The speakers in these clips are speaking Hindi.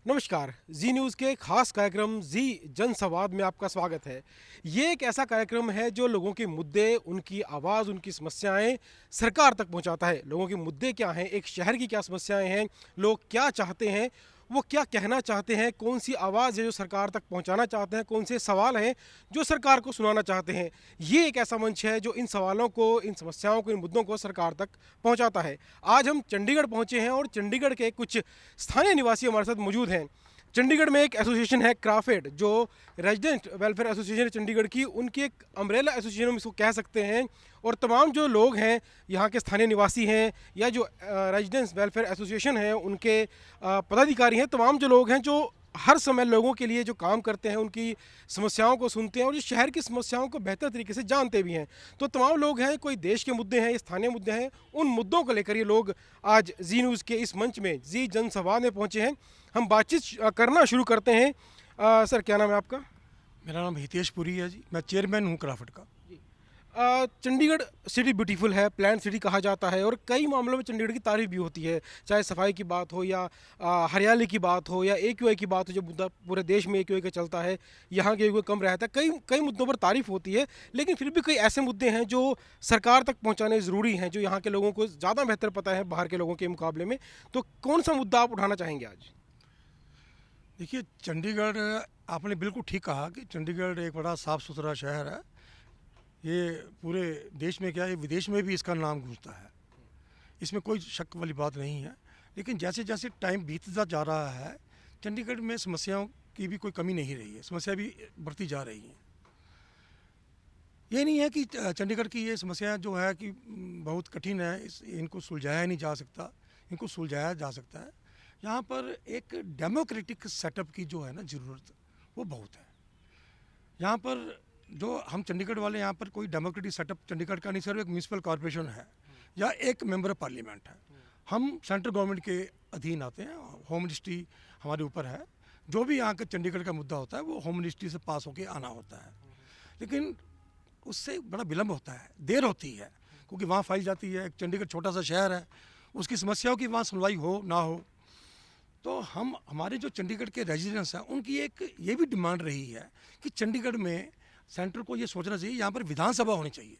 नमस्कार। जी न्यूज़ के खास कार्यक्रम जी जनसंवाद में आपका स्वागत है। ये एक ऐसा कार्यक्रम है जो लोगों के मुद्दे, उनकी आवाज़, उनकी समस्याएं सरकार तक पहुंचाता है। लोगों के मुद्दे क्या हैं, एक शहर की क्या समस्याएं हैं, लोग क्या चाहते हैं, वो क्या कहना चाहते हैं, कौन सी आवाज़ है जो सरकार तक पहुंचाना चाहते हैं, कौन से सवाल हैं जो सरकार को सुनाना चाहते हैं। ये एक ऐसा मंच है जो इन सवालों को, इन समस्याओं को, इन मुद्दों को सरकार तक पहुंचाता है। आज हम चंडीगढ़ पहुंचे हैं और चंडीगढ़ के कुछ स्थानीय निवासी हमारे साथ मौजूद हैं। चंडीगढ़ में एक एसोसिएशन है क्राफेड, जो रेजिडेंट वेलफेयर एसोसिएशन है चंडीगढ़ की, उनकी एक अम्ब्रेला एसोसिएशन हम इसको कह सकते हैं। और तमाम जो लोग हैं यहाँ के स्थानीय निवासी हैं या जो रेजिडेंट्स वेलफेयर एसोसिएशन है उनके पदाधिकारी हैं, तमाम जो लोग हैं जो हर समय लोगों के लिए जो काम करते हैं, उनकी समस्याओं को सुनते हैं और जो शहर की समस्याओं को बेहतर तरीके से जानते भी हैं। तो तमाम लोग हैं, कोई देश के मुद्दे हैं, स्थानीय मुद्दे हैं, उन मुद्दों को लेकर ये लोग आज जी न्यूज़ के इस मंच में, जी जनसंवाद में पहुँचे हैं। हम बातचीत करना शुरू करते हैं। सर, क्या नाम है आपका? मेरा नाम हितेश पुरी है जी। मैं चेयरमैन हूँ क्राफट का। चंडीगढ़ सिटी ब्यूटीफुल है, प्लान सिटी कहा जाता है और कई मामलों में चंडीगढ़ की तारीफ भी होती है, चाहे सफाई की बात हो या हरियाली की बात हो या AQI की बात हो। जो मुद्दा पूरे देश में AQI का चलता है, यहाँ के AQI कम रहता है। कई कई मुद्दों पर तारीफ होती है, लेकिन फिर भी कई ऐसे मुद्दे हैं जो सरकार तक पहुँचाने ज़रूरी हैं, जो यहाँ के लोगों को ज़्यादा बेहतर पता है बाहर के लोगों के मुकाबले में। तो कौन सा मुद्दा आप उठाना चाहेंगे आज? देखिए, चंडीगढ़, आपने बिल्कुल ठीक कहा कि चंडीगढ़ एक बड़ा साफ़ सुथरा शहर है। ये पूरे देश में क्या है, विदेश में भी इसका नाम गूंजता है, इसमें कोई शक वाली बात नहीं है। लेकिन जैसे जैसे टाइम बीतता जा रहा है, चंडीगढ़ में समस्याओं की भी कोई कमी नहीं रही है, समस्या भी बढ़ती जा रही हैं। ये नहीं है कि चंडीगढ़ की ये समस्या जो है कि बहुत कठिन है, इनको सुलझाया नहीं जा सकता, इनको सुलझाया जा सकता है। यहाँ पर एक डेमोक्रेटिक सेटअप की जो है ना ज़रूरत, वो बहुत है। यहाँ पर जो हम चंडीगढ़ वाले, यहाँ पर कोई डेमोक्रेटिक सेटअप चंडीगढ़ का नहीं, सिर्फ एक म्यूनसिपल कॉरपोरेशन है या एक मेंबर ऑफ पार्लियामेंट है। हम सेंट्रल गवर्नमेंट के अधीन आते हैं, होम मिनिस्ट्री हमारे ऊपर है। जो भी यहाँ का चंडीगढ़ का मुद्दा होता है वो होम मिनिस्ट्री से पास होके आना होता है, लेकिन उससे बड़ा विलम्ब होता है, देर होती है, क्योंकि वहाँ फाइल जाती है। चंडीगढ़ छोटा सा शहर है, उसकी समस्याओं की वहाँ सुनवाई हो ना हो। तो हमारे जो चंडीगढ़ के रेजिडेंट्स हैं, उनकी एक ये भी डिमांड रही है कि चंडीगढ़ में सेंटर को ये सोचना चाहिए, यहाँ पर विधानसभा होनी चाहिए।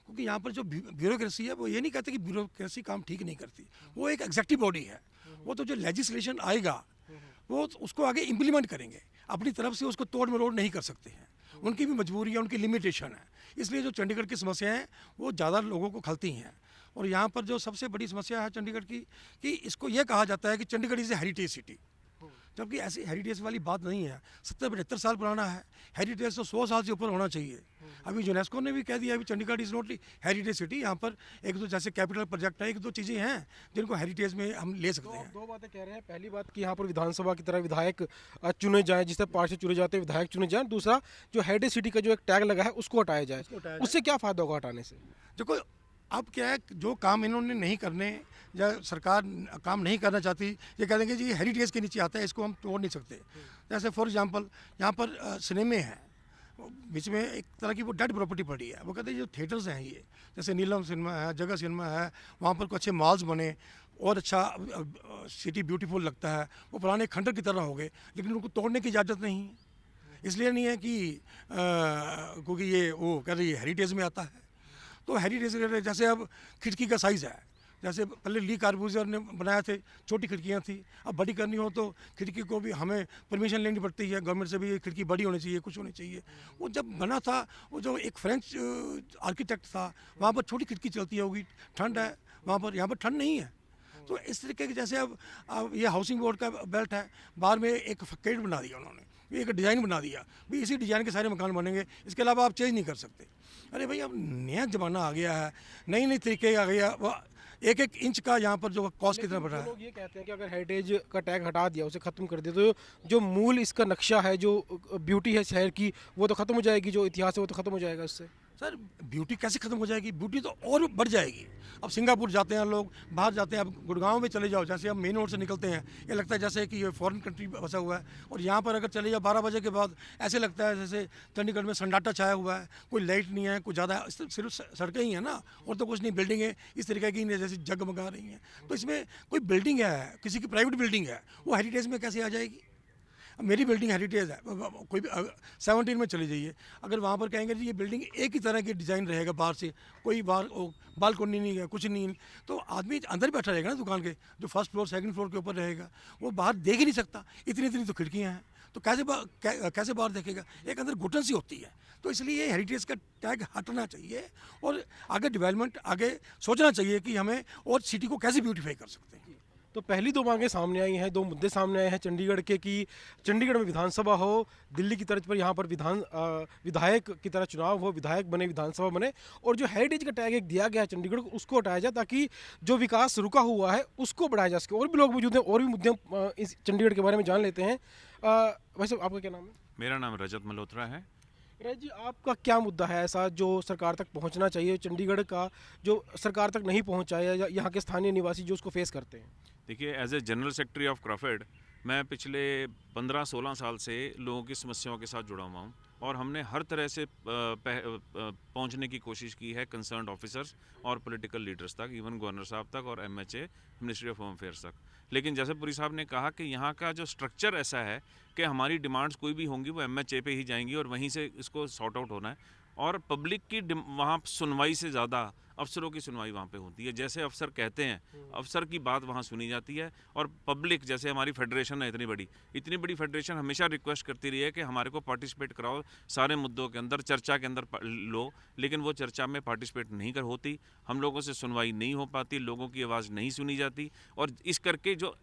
क्योंकि यहाँ पर जो ब्यूरोक्रेसी है, वो ये नहीं कहते कि ब्यूरोक्रेसी काम ठीक नहीं करती, वो एक एग्जेक्टिव बॉडी है। वो तो जो लेजिस्लेशन आएगा वो उसको आगे इम्प्लीमेंट करेंगे, अपनी तरफ से उसको तोड़ मरोड़ नहीं कर सकते हैं। उनकी भी मजबूरी है, उनकी लिमिटेशन है। इसलिए जो चंडीगढ़ की समस्याएं हैं वो ज़्यादा लोगों को खलती हैं। और यहाँ पर जो सबसे बड़ी समस्या है चंडीगढ़ की, कि इसको ये कहा जाता है कि Chandigarh is a heritage city, जबकि ऐसी हेरिटेज वाली बात नहीं है। 70-72 साल पुराना है, हेरिटेज तो 100 साल से ऊपर होना चाहिए। अभी यूनेस्को ने भी कह दिया अभी Chandigarh is not heritage city. यहाँ पर एक दो जैसे कैपिटल प्रोजेक्ट है, एक दो चीज़ें हैं जिनको हेरिटेज में हम ले सकते हैं। दो बातें कह रहे हैं। पहली बात कि यहाँ पर विधानसभा की तरह विधायक चुने जाएं, जिस तरह पार्षद चुने जाते हैं विधायक चुने जाएं। दूसरा, जो हेरिटेज सिटी का जो एक टैग लगा है उसको हटाया जाए। उससे क्या फ़ायदा होगा हटाने से? देखो, अब क्या है, जो काम इन्होंने नहीं करने या सरकार काम नहीं करना चाहती, ये कह देंगे जी हेरिटेज के नीचे आता है, इसको हम तोड़ नहीं सकते। जैसे फॉर एग्जांपल यहाँ पर सिनेमे हैं, बीच में एक तरह की वो डेड प्रॉपर्टी पड़ी है। वो कहते हैं जो थिएटर्स हैं, ये जैसे नीलम सिनेमा है, जगह सिनेमा है, वहाँ पर कुछ अच्छे मॉल्स बने और अच्छा सिटी ब्यूटीफुल लगता है। वो पुराने खंडर की तरह हो गए, लेकिन उनको तोड़ने की इजाज़त नहीं है। इसलिए नहीं है कि क्योंकि ये वो कह रही है हेरिटेज में आता है। तो हेरिटेज जैसे अब खिड़की का साइज़ है, जैसे पहले ली कार्बूजर ने बनाया थे, छोटी खिड़कियाँ थी, अब बड़ी करनी हो तो खिड़की को भी हमें परमिशन लेनी पड़ती है गवर्नमेंट से भी, ये खिड़की बड़ी होनी चाहिए, कुछ होनी चाहिए। वो जब बना था, वो जो एक फ्रेंच आर्किटेक्ट था, वहाँ पर छोटी खिड़की चलती होगी, ठंड है वहाँ पर, यहाँ पर ठंड नहीं है। तो इस तरीके के जैसे अब ये हाउसिंग बोर्ड का बेल्ट है, बाहर में एक फकेट बना दिया उन्होंने, एक डिज़ाइन बना दिया भी इसी डिज़ाइन के सारे मकान बनेंगे, इसके अलावा आप चेंज नहीं कर सकते। अरे भाई, अब नया ज़माना आ गया है, नई नई तरीके आ गया। वो एक एक इंच का यहाँ पर जो कॉस्ट कितना बढ़ रहा है। लोग ये कहते हैं कि अगर हेरिटेज का टैग हटा दिया, उसे ख़त्म कर दिया, तो जो मूल इसका नक्शा है, जो ब्यूटी है शहर की, वो तो ख़त्म हो जाएगी, जो इतिहास है वो तो ख़त्म हो जाएगा इससे। सर ब्यूटी कैसे ख़त्म हो जाएगी? ब्यूटी तो और बढ़ जाएगी। अब सिंगापुर जाते हैं लोग, बाहर जाते हैं, अब गुड़गांव में चले जाओ, जैसे अब मेन रोड से निकलते हैं, ये लगता है जैसे कि ये फॉरेन कंट्री बसा हुआ है। और यहाँ पर अगर चले जाओ 12 बजे के बाद, ऐसे लगता है जैसे चंडीगढ़ में सन्नाटा छाया हुआ है, कोई लाइट नहीं है, कोई ज़्यादा, सिर्फ सड़कें ही हैं ना, और तो कुछ नहीं। बिल्डिंगें इस तरीके की नहीं जैसे जगमगा रही हैं। तो इसमें कोई बिल्डिंग है, किसी की प्राइवेट बिल्डिंग है, वो हेरिटेज में कैसे आ जाएगी? अब मेरी बिल्डिंग हेरिटेज है, कोई भी 17 में चली जाइए, अगर वहाँ पर कहेंगे जी ये बिल्डिंग एक ही तरह की डिज़ाइन रहेगा, बाहर से कोई बाहर बालकोनी नहीं है, कुछ नहीं, तो आदमी अंदर बैठा रहेगा ना दुकान के, जो फर्स्ट फ्लोर सेकंड फ्लोर के ऊपर रहेगा, वो बाहर देख ही नहीं सकता। इतनी इतनी तो खिड़कियाँ हैं, तो कैसे बाहर देखेगा? एक अंदर घुटन सी होती है। तो इसलिए हेरिटेज का टैग हटना चाहिए और आगे डेवलपमेंट, आगे सोचना चाहिए कि हमें और सिटी को कैसे ब्यूटीफाई कर सकते हैं। तो पहली दो मांगे सामने आई हैं, दो मुद्दे सामने आए हैं चंडीगढ़ के कि चंडीगढ़ में विधानसभा हो, दिल्ली की तर्ज पर यहाँ पर विधायक की तरह चुनाव हो, विधायक बने, विधानसभा बने, और जो हेरिटेज का टैग एक दिया गया है चंडीगढ़ को, उसको हटाया जाए ताकि जो विकास रुका हुआ है उसको बढ़ाया जा सके। और भी लोग मौजूद हैं, और भी मुद्दे इस चंडीगढ़ के बारे में जान लेते हैं। वैसे आपका क्या नाम है? मेरा नाम रजत मल्होत्रा है। राज जी, आपका क्या मुद्दा है ऐसा जो सरकार तक पहुंचना चाहिए, चंडीगढ़ का जो सरकार तक नहीं पहुंचा है, या यहाँ के स्थानीय निवासी जो उसको फेस करते हैं? देखिए, as a general secretary of Crawford मैं पिछले 15-16 साल से लोगों की समस्याओं के साथ जुड़ा हुआ हूँ, और हमने हर तरह से पहुंचने की कोशिश की है कंसर्न्ड ऑफिसर्स और पॉलिटिकल लीडर्स तक, इवन गवर्नर साहब तक और MHA ministry of home affairs तक। लेकिन जैसे पुरी साहब ने कहा कि यहाँ का जो स्ट्रक्चर ऐसा है कि हमारी डिमांड्स कोई भी होंगी वो MHA पे ही जाएंगी और वहीं से इसको सॉर्ट आउट होना है, और पब्लिक की वहाँ सुनवाई से ज़्यादा अफसरों की सुनवाई वहाँ पे होती है। जैसे अफसर कहते हैं, अफसर की बात वहाँ सुनी जाती है, और पब्लिक, जैसे हमारी फेडरेशन है इतनी बड़ी फेडरेशन, हमेशा रिक्वेस्ट करती रही है कि हमारे को पार्टिसिपेट कराओ सारे मुद्दों के अंदर, चर्चा के अंदर लो, लेकिन वो चर्चा में पार्टिसिपेट नहीं कर होती, हम लोगों से सुनवाई नहीं हो पाती, लोगों की आवाज़ नहीं सुनी जाती, और इस करके जो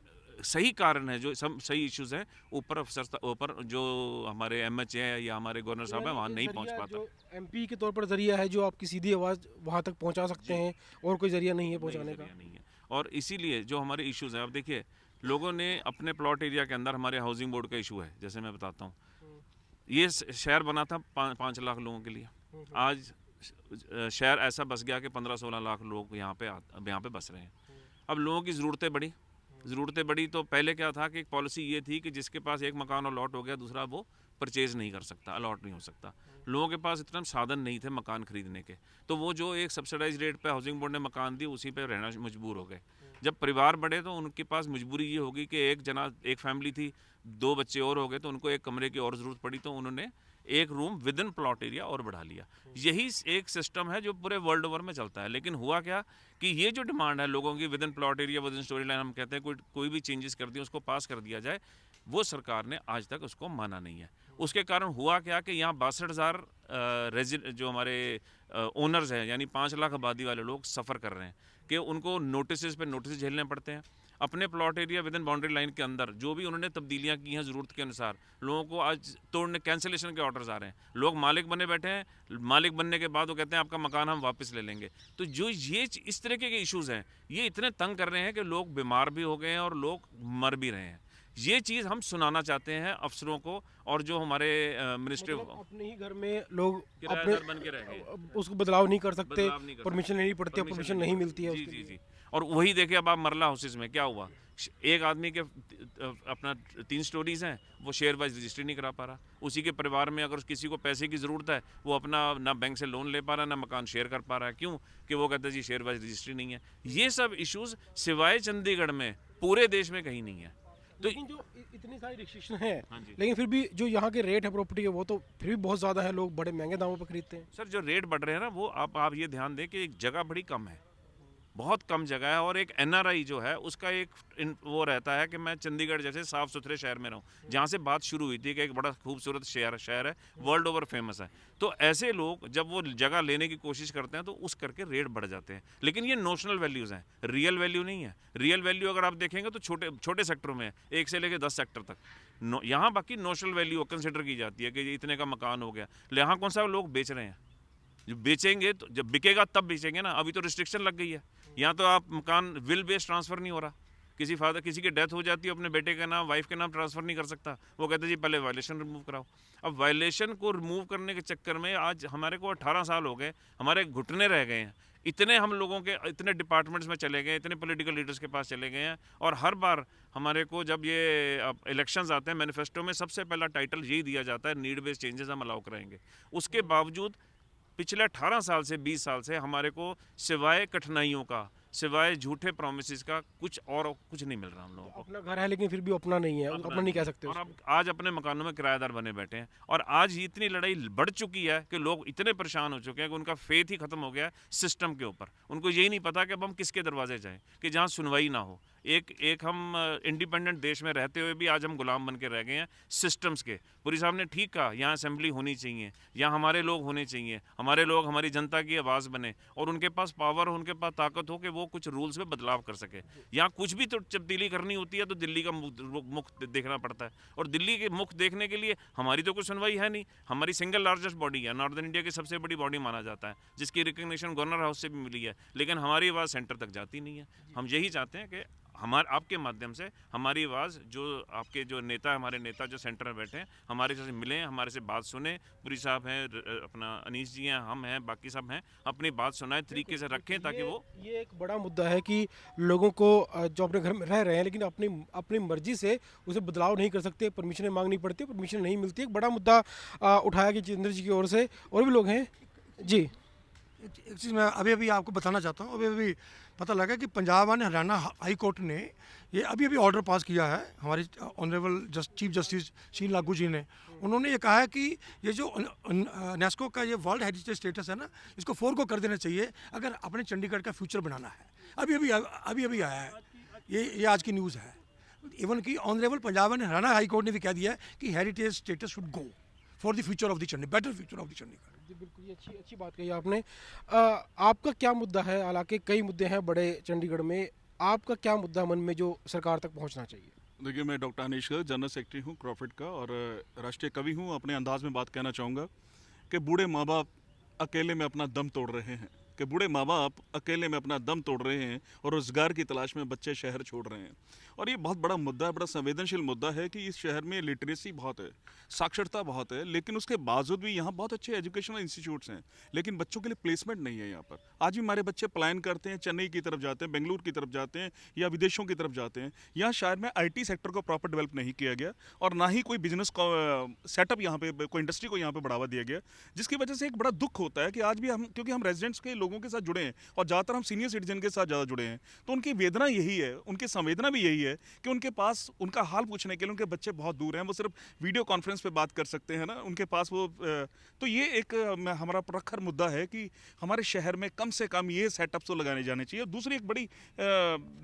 सही कारण है, जो सब सही इश्यूज हैं, ऊपर जो हमारे MHA है या हमारे गवर्नर साहब है वहाँ नहीं पहुँच पाता। MP के तौर पर जरिया है जो आपकी सीधी आवाज़ वहाँ तक पहुँचा सकते हैं, और कोई जरिया नहीं है पहुँचाने का? नहीं है। और इसीलिए जो हमारे इश्यूज हैं, अब देखिए, लोगों ने अपने प्लॉट एरिया के अंदर, हमारे हाउसिंग बोर्ड का इशू है, जैसे मैं बताता हूँ, ये शहर बना था 5 लाख लोगों के लिए, आज शहर ऐसा बस गया कि 15-16 लाख लोग यहाँ पे बस रहे हैं। अब लोगों की ज़रूरतें बढ़ी, तो पहले क्या था कि एक पॉलिसी ये थी कि जिसके पास एक मकान अलॉट हो गया, दूसरा वो परचेज़ नहीं कर सकता, अलॉट नहीं हो सकता। लोगों के पास इतना साधन नहीं थे मकान खरीदने के, तो वो जो एक सब्सिडाइज रेट पे हाउसिंग बोर्ड ने मकान दी, उसी पे रहना मजबूर हो गए। जब परिवार बढ़े तो उनके पास मजबूरी ये होगी कि एक फैमिली थी, 2 बच्चे और हो गए, तो उनको एक कमरे की और ज़रूरत पड़ी, तो उन्होंने एक room with in plot area और बढ़ा लिया। यही एक सिस्टम है जो पूरे वर्ल्ड ओवर में चलता है। लेकिन हुआ क्या कि ये जो डिमांड है लोगों की, with in plot area, with in story line, हम कहते हैं कोई भी चेंजेस कर दिए, उसको पास कर दिया जाए, वो सरकार ने आज तक उसको माना नहीं है। उसके कारण हुआ क्या कि यहाँ 62,000 जो हमारे ओनर्स हैं, यानी 5 लाख आबादी वाले लोग सफ़र कर रहे हैं कि उनको नोटिस पे नोटिस झेलने पड़ते हैं। अपने plot area with in boundary line के अंदर जो भी उन्होंने तब्दीलियां की हैं ज़रूरत के अनुसार, लोगों को आज तोड़ने, कैंसिलेशन के ऑर्डर्स आ रहे हैं, लोग मालिक बने बैठे हैं, मालिक बनने के बाद वो कहते हैं आपका मकान हम वापस ले लेंगे। तो जो ये इस तरीके के इश्यूज़ हैं, ये इतने तंग कर रहे हैं कि लोग बीमार भी हो गए हैं और लोग मर भी रहे हैं। ये चीज़ हम सुनाना चाहते हैं अफसरों को, और जो हमारे मिनिस्ट्री अपने ही घर में लोग किराएदार बन के रह गए, उसको बदलाव नहीं कर सकते, परमिशन लेनी पड़ती है, परमिशन नहीं मिलती है। जी। और वही देखिए, अब आप मरला हाउसेज में क्या हुआ, एक आदमी के अपना 3 स्टोरीज हैं, वो शेयर वाइज रजिस्ट्री नहीं करा पा रहा। उसी के परिवार में अगर किसी को पैसे की ज़रूरत है, वो अपना ना बैंक से लोन ले पा रहा है, ना मकान शेयर कर पा रहा है। क्यों? कि वो कहते हैं जी शेयर वाइज रजिस्ट्री नहीं है। ये सब इश्यूज सिवाय चंडीगढ़ में पूरे देश में कहीं नहीं है। तो लेकिन जो इतनी सारी रिस्ट्रिक्शन है, लेकिन फिर भी जो यहाँ के रेट है प्रॉपर्टी के, वो तो फिर भी बहुत ज़्यादा है, लोग बड़े महंगे दामों पर खरीदते हैं। सर, जो रेट बढ़ रहे हैं ना, वो आप ये ध्यान दें कि एक जगह बड़ी कम है, बहुत कम जगह है, और एक NRI जो है उसका एक वो रहता है कि मैं चंडीगढ़ जैसे साफ़ सुथरे शहर में रहूं, जहाँ से बात शुरू हुई थी कि एक बड़ा खूबसूरत शहर है, वर्ल्ड ओवर फेमस है। तो ऐसे लोग जब वो जगह लेने की कोशिश करते हैं तो उस करके रेट बढ़ जाते हैं। लेकिन ये नोशनल वैल्यूज़ हैं, रियल वैल्यू नहीं है। रियल वैल्यू अगर आप देखेंगे तो छोटे सेक्टरों में है, 1 से लेकर 10 सेक्टर तक। यहाँ बाकी नोशनल वैल्यू कंसिडर की जाती है कि इतने का मकान हो गया। यहाँ कौन सा लोग बेच रहे हैं? जो बेचेंगे तो जब बिकेगा तब बेचेंगे ना। अभी तो रिस्ट्रिक्शन लग गई है, यहाँ तो आप मकान विल बेस्ड ट्रांसफ़र नहीं हो रहा किसी की डेथ हो जाती है, अपने बेटे का नाम, वाइफ के नाम ट्रांसफ़र नहीं कर सकता, वो कहते जी पहले वायलेशन रिमूव कराओ। अब वायलेशन को रिमूव करने के चक्कर में आज हमारे को 18 साल हो गए, हमारे घुटने रह गए हैं। इतने हम लोगों के इतने डिपार्टमेंट्स में चले गए, इतने पॉलिटिकल लीडर्स के पास चले गए हैं, और हर बार हमारे को जब ये इलेक्शंस आते हैं, मैनिफेस्टो में सबसे पहला टाइटल यही दिया जाता है, नीड बेस्ड चेंजेस हम अलाउ कराएंगे। उसके बावजूद पिछले 18 साल से 20 साल से हमारे को सिवाय कठिनाइयों का, सिवाय झूठे प्रोमिसेस का कुछ नहीं मिल रहा हम लोगों को। अपना घर है लेकिन फिर भी अपना नहीं है, अपना नहीं कह सकते और उसको। अब आज अपने मकानों में किराएदार बने बैठे हैं, और आज इतनी लड़ाई बढ़ चुकी है कि लोग इतने परेशान हो चुके हैं कि उनका फेथ ही खत्म हो गया है सिस्टम के ऊपर। उनको यही नहीं पता कि अब हम किसके दरवाजे जाएं, कि जहाँ सुनवाई ना हो। एक हम इंडिपेंडेंट देश में रहते हुए भी आज हम गुलाम बन के रह गए हैं सिस्टम्स के। पुरी साहब ने ठीक कहा, यहाँ असेंबली होनी चाहिए, यहाँ हमारे लोग होने चाहिए, हमारे लोग हमारी जनता की आवाज़ बने, और उनके पास पावर हो, उनके पास ताकत हो कि वो कुछ रूल्स में बदलाव कर सके। यहाँ कुछ भी तो तब्दीली करनी होती है तो दिल्ली का मुख देखना पड़ता है, और दिल्ली के मुख देखने के लिए हमारी तो कोई सुनवाई है नहीं। हमारी सिंगल लार्जेस्ट बॉडी है, नॉर्दर्न इंडिया की सबसे बड़ी बॉडी माना जाता है, जिसकी रिकग्निशन गवर्नर हाउस से भी मिली है, लेकिन हमारी आवाज़ सेंटर तक जाती नहीं है। हम यही चाहते हैं कि आपके माध्यम से हमारी आवाज़, जो आपके जो नेता, हमारे नेता जो सेंटर में बैठे हैं, हमारे से मिलें, हमारे से बात सुने। पुरी साहब हैं, अपना अनीश जी हैं, हम हैं, बाकी सब हैं, अपनी बात सुनाएं, तरीके से रखें ताकि वो। ये एक बड़ा मुद्दा है कि लोगों को जो अपने घर में रह रहे हैं लेकिन अपनी अपनी मर्जी से उसे बदलाव नहीं कर सकते, परमिशन मांगनी पड़ती है, परमिशन नहीं मिलती। एक बड़ा मुद्दा उठाया गया जितेंद्र जी की ओर से, और भी लोग हैं जी। एक चीज़ मैं अभी अभी आपको बताना चाहता हूँ। अभी अभी पता लगा कि Punjab and Haryana high court ने ये अभी अभी ऑर्डर पास किया है, हमारी ऑनरेबल चीफ जस्टिस शील लागू जी ने। उन्होंने ये कहा है कि ये जो यूनेस्को का ये वर्ल्ड हेरिटेज स्टेटस है ना, इसको 4 को कर देना चाहिए अगर अपने चंडीगढ़ का फ्यूचर बनाना है। अभी अभी आया है, ये आज की न्यूज़ है। इवन कि honourable Punjab and Haryana high court ने भी कह दिया है कि heritage status should go for the future of the Chandigarh, better future of the Chandigarh. जी बिल्कुल, ये अच्छी बात कही आपने। आपका क्या मुद्दा है? हालांकि कई मुद्दे हैं बड़े चंडीगढ़ में, आपका क्या मुद्दा मन में जो सरकार तक पहुंचना चाहिए? देखिए, मैं डॉक्टर अनीश जनरल सेक्रेटरी हूँ क्रॉफिट का, और राष्ट्रीय कवि हूँ। अपने अंदाज में बात कहना चाहूँगा कि बूढ़े माँ बाप अकेले में अपना दम तोड़ रहे हैं, कि बूढ़े माँ बाप अकेले में अपना दम तोड़ रहे हैं, और रोज़गार की तलाश में बच्चे शहर छोड़ रहे हैं। और ये बहुत बड़ा मुद्दा है, बड़ा संवेदनशील मुद्दा है कि इस शहर में लिटरेसी बहुत है, साक्षरता बहुत है, लेकिन उसके बावजूद भी यहाँ बहुत अच्छे एजुकेशनल इंस्टीट्यूट्स हैं, लेकिन बच्चों के लिए प्लेसमेंट नहीं है यहाँ पर। आज भी हमारे बच्चे पलायन करते हैं, चेन्नई की तरफ जाते हैं, बेंगलुरु की तरफ जाते हैं, या विदेशों की तरफ जाते हैं। यहाँ शहर में IT सेक्टर को प्रॉपर डेवलप नहीं किया गया, और ना ही कोई बिजनेस सेटअप यहाँ पे, कोई इंडस्ट्री को यहाँ पे बढ़ावा दिया गया, जिसकी वजह से एक बड़ा दुख होता है कि आज भी हम, क्योंकि हम रेजिडेंट्स के लोगों के साथ जुड़े हैं, और ज़्यादातर हम सीनियर सिटीजन के साथ ज़्यादा जुड़े हैं, तो उनकी वेदना यही है, उनकी संवेदना भी यही है कि उनके पास उनका हाल पूछने के लिए उनके बच्चे बहुत दूर हैं, वो सिर्फ वीडियो कॉन्फ्रेंस पे बात कर सकते हैं ना, उनके पास वो। तो ये एक हमारा प्रखर मुद्दा है कि हमारे शहर में कम से कम ये सेटअप्स तो लगाने जाने चाहिए। दूसरी एक बड़ी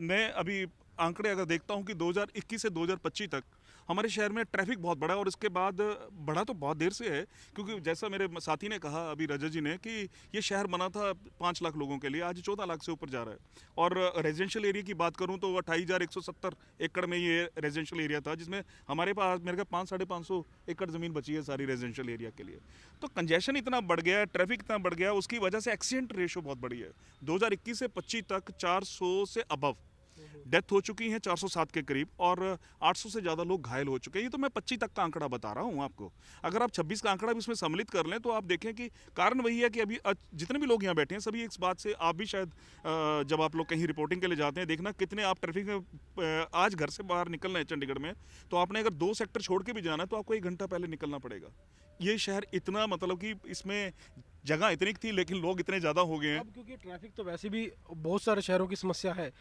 मैं अभी आंकड़े अगर देखता हूँ कि 2021 से 2025 तक हमारे शहर में ट्रैफिक बहुत बढ़ा, और इसके बाद बढ़ा तो बहुत देर से है, क्योंकि जैसा मेरे साथी ने कहा अभी, रजत जी ने, कि ये शहर बना था 5 लाख लोगों के लिए, आज 14 लाख से ऊपर जा रहा है। और रेजिडेंशियल एरिया की बात करूं तो 28,170 एकड़ में ये रेजिडेंशियल एरिया था, जिसमें हमारे पास मेरे ख्याल 500-550 एकड़ ज़मीन बची है सारी रेजिडेंशियल एरिया के लिए। तो कंजेशन इतना बढ़ गया है, ट्रैफिक इतना बढ़ गया, उसकी वजह से एक्सीडेंट रेशो बहुत बढ़ी है। 2021 से 25 तक 400 से अबव डेथ हो चुकी हैं, 407 के करीब, और 800 से ज़्यादा लोग घायल हो चुके हैं। ये तो मैं 25 तक का आंकड़ा बता रहा हूँ आपको। अगर आप 26 का आंकड़ा भी इसमें सम्मिलित कर लें तो आप देखें कि कारण वही है कि अभी जितने भी लोग यहाँ बैठे हैं सभी इस बात से, आप भी शायद जब आप लोग कहीं रिपोर्टिंग के लिए जाते हैं, देखना कितने आप ट्रैफिक में आज घर से बाहर निकल रहे हैं चंडीगढ़ में, तो आपने अगर 2 सेक्टर छोड़ के भी जाना है तो आपको 1 घंटा पहले निकलना पड़ेगा। ये शहर इतना, मतलब कि इसमें जगह इतनी थी लेकिन लोग इतने ज़्यादा हो गए हैं। अब क्योंकि ट्रैफिक तो वैसे भी बहुत सारे शहरों की समस्या है,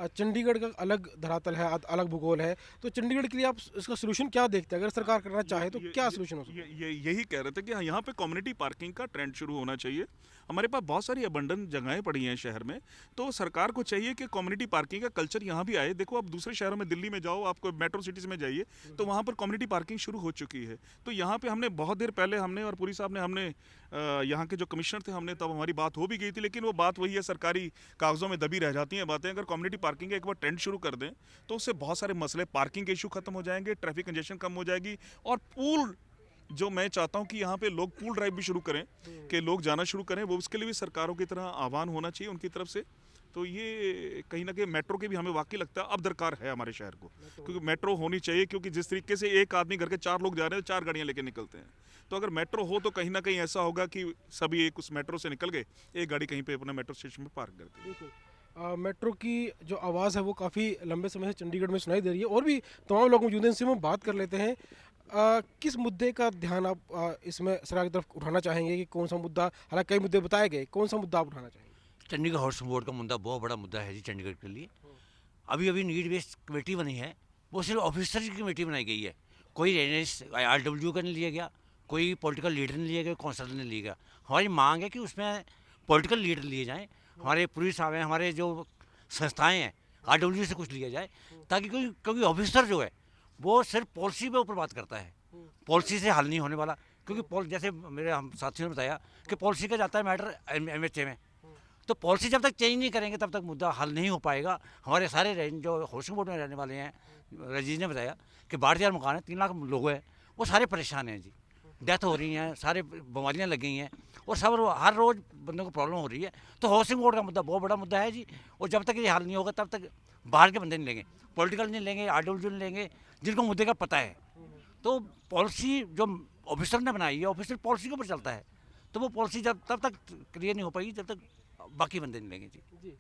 चंडीगढ़ का अलग धरातल है, अलग भूगोल है, तो चंडीगढ़ के लिए आप इसका सोल्यूशन क्या देखते हैं? अगर सरकार करना चाहे तो क्या सोल्यूशन हो सकता है? यही कह रहे थे कि यहाँ पे कम्युनिटी पार्किंग का ट्रेंड शुरू होना चाहिए। हमारे पास बहुत सारी अबंडन जगहें पड़ी हैं शहर में, तो सरकार को चाहिए कि कम्युनिटी पार्किंग का कल्चर यहाँ भी आए। देखो, आप दूसरे शहरों में, दिल्ली में जाओ, आपको मेट्रो सिटीज़ में जाइए, तो वहाँ पर कम्युनिटी पार्किंग शुरू हो चुकी है। तो यहाँ पे हमने बहुत देर पहले, हमने और पुरी साहब ने, हमने यहाँ के जो कमिश्नर थे, हमने तब हमारी बात हो भी गई थी, लेकिन वो बात वही है, सरकारी कागजों में दबी रह जाती हैं बातें। अगर कम्युनिटी पार्किंग का एक बार ट्रेंड शुरू कर दें तो उससे बहुत सारे मसले, पार्किंग के इशू खत्म हो जाएंगे, ट्रैफिक कंजेशन कम हो जाएगी, और पूल, जो मैं चाहता हूं कि यहाँ पे लोग पूल ड्राइव भी शुरू करें, कि लोग जाना शुरू करें, वो उसके लिए भी सरकारों की तरह आह्वान होना चाहिए उनकी तरफ से। तो ये कहीं ना कहीं मेट्रो की भी हमें वाकई लगता है अब दरकार है हमारे शहर को, क्योंकि मेट्रो होनी चाहिए। क्योंकि जिस तरीके से एक आदमी घर के 4 लोग जा रहे हैं, 4 गाड़ियां लेके निकलते हैं, तो अगर मेट्रो हो तो कहीं ना कहीं ऐसा होगा कि सभी एक उस मेट्रो से निकल गए, एक गाड़ी कहीं पे अपने मेट्रो स्टेशन में पार्क कर दी। बिल्कुल। मेट्रो की जो आवाज़ है वो काफ़ी लंबे समय से चंडीगढ़ में सुनाई दे रही है, और भी तमाम लोग मौजूद हैं, इनसे हम बात कर लेते हैं। किस मुद्दे का ध्यान आप इसमें सरकार की तरफ उठाना चाहेंगे कि कौन सा मुद्दा, हालांकि कई मुद्दे बताए गए, कौन सा मुद्दा आप उठाना चाहेंगे? चंडीगढ़ हाउसिंग बोर्ड का मुद्दा बहुत बड़ा मुद्दा है जी चंडीगढ़ के लिए। अभी अभी नीड बेस्ड कमेटी बनी है, वो सिर्फ ऑफिसर की कमेटी बनाई गई है। कोई RW का नहीं लिया गया, कोई पॉलिटिकल लीडर नहीं लिया गया, कौंसल नहीं लिया गया। हमारी मांग है कि उसमें पॉलिटिकल लीडर लिए जाएँ, हमारे पुलिस साहब हैं, हमारे जो संस्थाएँ हैं, RW से कुछ लिया जाए, ताकि क्योंकि ऑफिसर जो है वो सिर्फ पॉलिसी पे ऊपर बात करता है, पॉलिसी से हल नहीं होने वाला। क्योंकि जैसे मेरे हम साथियों ने बताया कि पॉलिसी का जाता है मैटर MHA में, तो पॉलिसी जब तक चेंज नहीं करेंगे तब तक मुद्दा हल नहीं हो पाएगा। हमारे सारे जो हाउसिंग बोर्ड में रहने वाले हैं, रजीज ने बताया कि 12,000 मकान है, 3 लाख लोग हैं, वो सारे परेशान हैं जी। डेथ हो रही हैं, सारे बीमारियाँ लग गई हैं, और सब हर रोज़ बंदों को प्रॉब्लम हो रही है। तो हाउसिंग बोर्ड का मुद्दा बहुत बड़ा मुद्दा है जी, और जब तक ये हल नहीं होगा तब तक बाहर के बंदे नहीं लेंगे, पॉलिटिकल नहीं लेंगे, RW नहीं लेंगे, जिनको मुद्दे का पता है। तो पॉलिसी जो ऑफिसर ने बनाई है, ऑफिसर पॉलिसी के ऊपर चलता है, तो वो पॉलिसी जब तब तक क्लियर नहीं हो पाएगी जब तक बाकी बंदे नहीं लेंगे जी।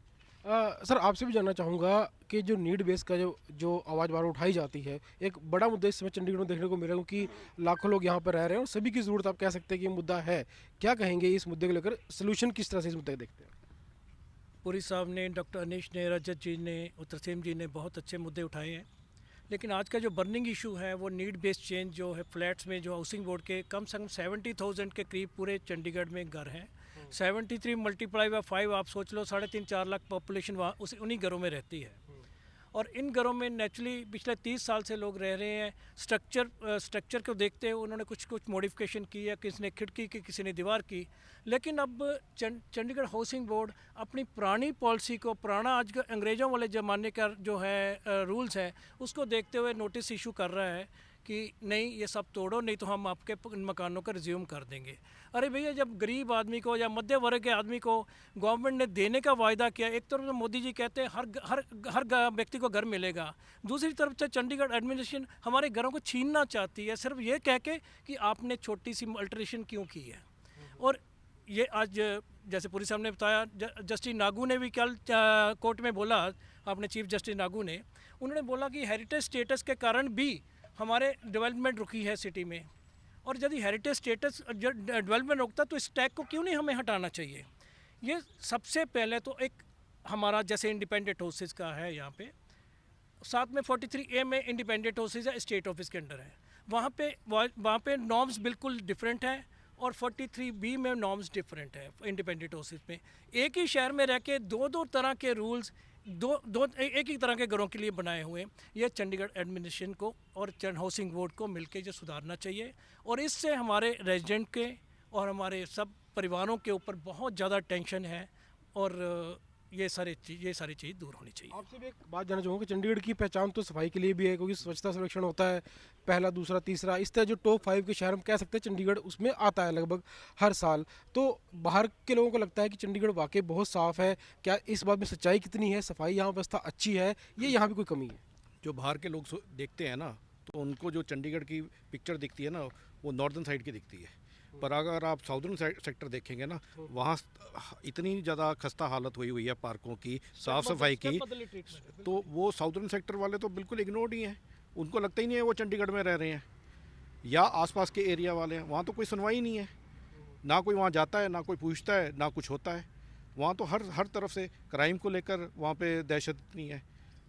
सर, आपसे भी जानना चाहूँगा कि जो नीड बेस का जो आवाज़ बार उठाई जाती है, एक बड़ा मुद्दा इस समय चंडीगढ़ में देखने को मिल रहा है, क्योंकि लाखों लोग यहाँ पर रह रहे हैं और सभी की ज़रूरत, आप कह सकते हैं कि ये मुद्दा है। क्या कहेंगे इस मुद्दे को लेकर, सोल्यूशन किस तरह से इस मुद्दे को देखते हैं? पुरी साहब ने, डॉक्टर अनीश ने, रजत जी ने, उत्तरसेम जी ने बहुत अच्छे मुद्दे उठाए हैं। लेकिन आज का जो बर्निंग इशू है वो नीड बेस्ड चेंज जो है, फ्लैट्स में जो हाउसिंग बोर्ड के कम से कम 70,000 के करीब पूरे चंडीगढ़ में घर हैं। 73 मल्टीप्लाई बाय 5 आप सोच लो, 3.5-4 लाख पॉपुलेशन वहाँ उन्हीं घरों में रहती है। और इन घरों में नेचुरली पिछले 30 साल से लोग रह रहे हैं। स्ट्रक्चर को देखते हुए उन्होंने कुछ मॉडिफिकेशन की है, किसी ने खिड़की की, किसी ने दीवार की। लेकिन अब चंडीगढ़ हाउसिंग बोर्ड अपनी पुरानी पॉलिसी को, पुराना आज का अंग्रेज़ों वाले ज़माने का जो है रूल्स है, उसको देखते हुए नोटिस इशू कर रहा है कि नहीं, ये सब तोड़ो, नहीं तो हम आपके मकानों का रिज्यूम कर देंगे। अरे भैया, जब गरीब आदमी को या मध्य वर्ग के आदमी को गवर्नमेंट ने देने का वायदा किया, एक तरफ तो मोदी जी कहते हैं हर व्यक्ति को घर मिलेगा, दूसरी तरफ से चंडीगढ़ एडमिनिस्ट्रेशन हमारे घरों को छीनना चाहती है, सिर्फ ये कह के कि आपने छोटी सी अल्टरेशन क्यों की है। और ये आज जैसे पुरी साहब ने बताया, जस्टिस नागू ने भी कल कोर्ट में बोला, आपने चीफ जस्टिस नागू ने, उन्होंने बोला कि हेरिटेज स्टेटस के कारण भी हमारे डेवलपमेंट रुकी है सिटी में। और यदि हेरिटेज स्टेटस डेवलपमेंट रुकता तो इस टैग को क्यों नहीं हमें हटाना चाहिए। ये सबसे पहले तो एक हमारा जैसे इंडिपेंडेंट हाउसेस का है, यहाँ पे साथ में 43A में इंडिपेंडेंट हाउसेस है, स्टेट ऑफिस के अंडर है, वहाँ पे नॉर्म्स बिल्कुल डिफरेंट है, और 43B में नॉर्म्स डिफरेंट है इंडिपेंडेंट हाउसेस में। एक ही शहर में रह के दो तरह के रूल्स एक ही तरह के घरों के लिए बनाए हुए हैं। ये चंडीगढ़ एडमिनिस्ट्रेशन को और हाउसिंग बोर्ड को मिलकर जो सुधारना चाहिए, और इससे हमारे रेजिडेंट के और हमारे सब परिवारों के ऊपर बहुत ज़्यादा टेंशन है, और ये सारी चीज़ दूर होनी चाहिए। आपसे भी एक बात जानना चाहूँगा, चंडीगढ़ की पहचान तो सफाई के लिए भी है, क्योंकि स्वच्छता सर्वेक्षण होता है पहला, दूसरा, तीसरा, इस तरह जो टॉप 5 के शहर हम कह सकते हैं चंडीगढ़ उसमें आता है लगभग हर साल। तो बाहर के लोगों को लगता है कि चंडीगढ़ वाकई बहुत साफ़ है। क्या इस बात में सच्चाई कितनी है? सफाई यहाँ व्यवस्था अच्छी है, ये यहाँ भी कोई कमी है? जो बाहर के लोग देखते हैं ना, तो उनको जो चंडीगढ़ की पिक्चर दिखती है ना, वो नॉर्दर्न साइड की दिखती है। पर अगर आप साउदर्न सेक्टर देखेंगे ना, वहाँ इतनी ज़्यादा खस्ता हालत हुई है पार्कों की, साफ़ सफाई की, तो वो साउदर्न सेक्टर वाले तो बिल्कुल इग्नोर्ड ही हैं। उनको लगता ही नहीं है वो चंडीगढ़ में रह रहे हैं, या आसपास के एरिया वाले हैं। वहाँ तो कोई सुनवाई नहीं है, ना कोई वहाँ जाता है, ना कोई पूछता है, ना कुछ होता है। वहाँ तो हर तरफ से क्राइम को लेकर वहाँ पे दहशत इतनी है,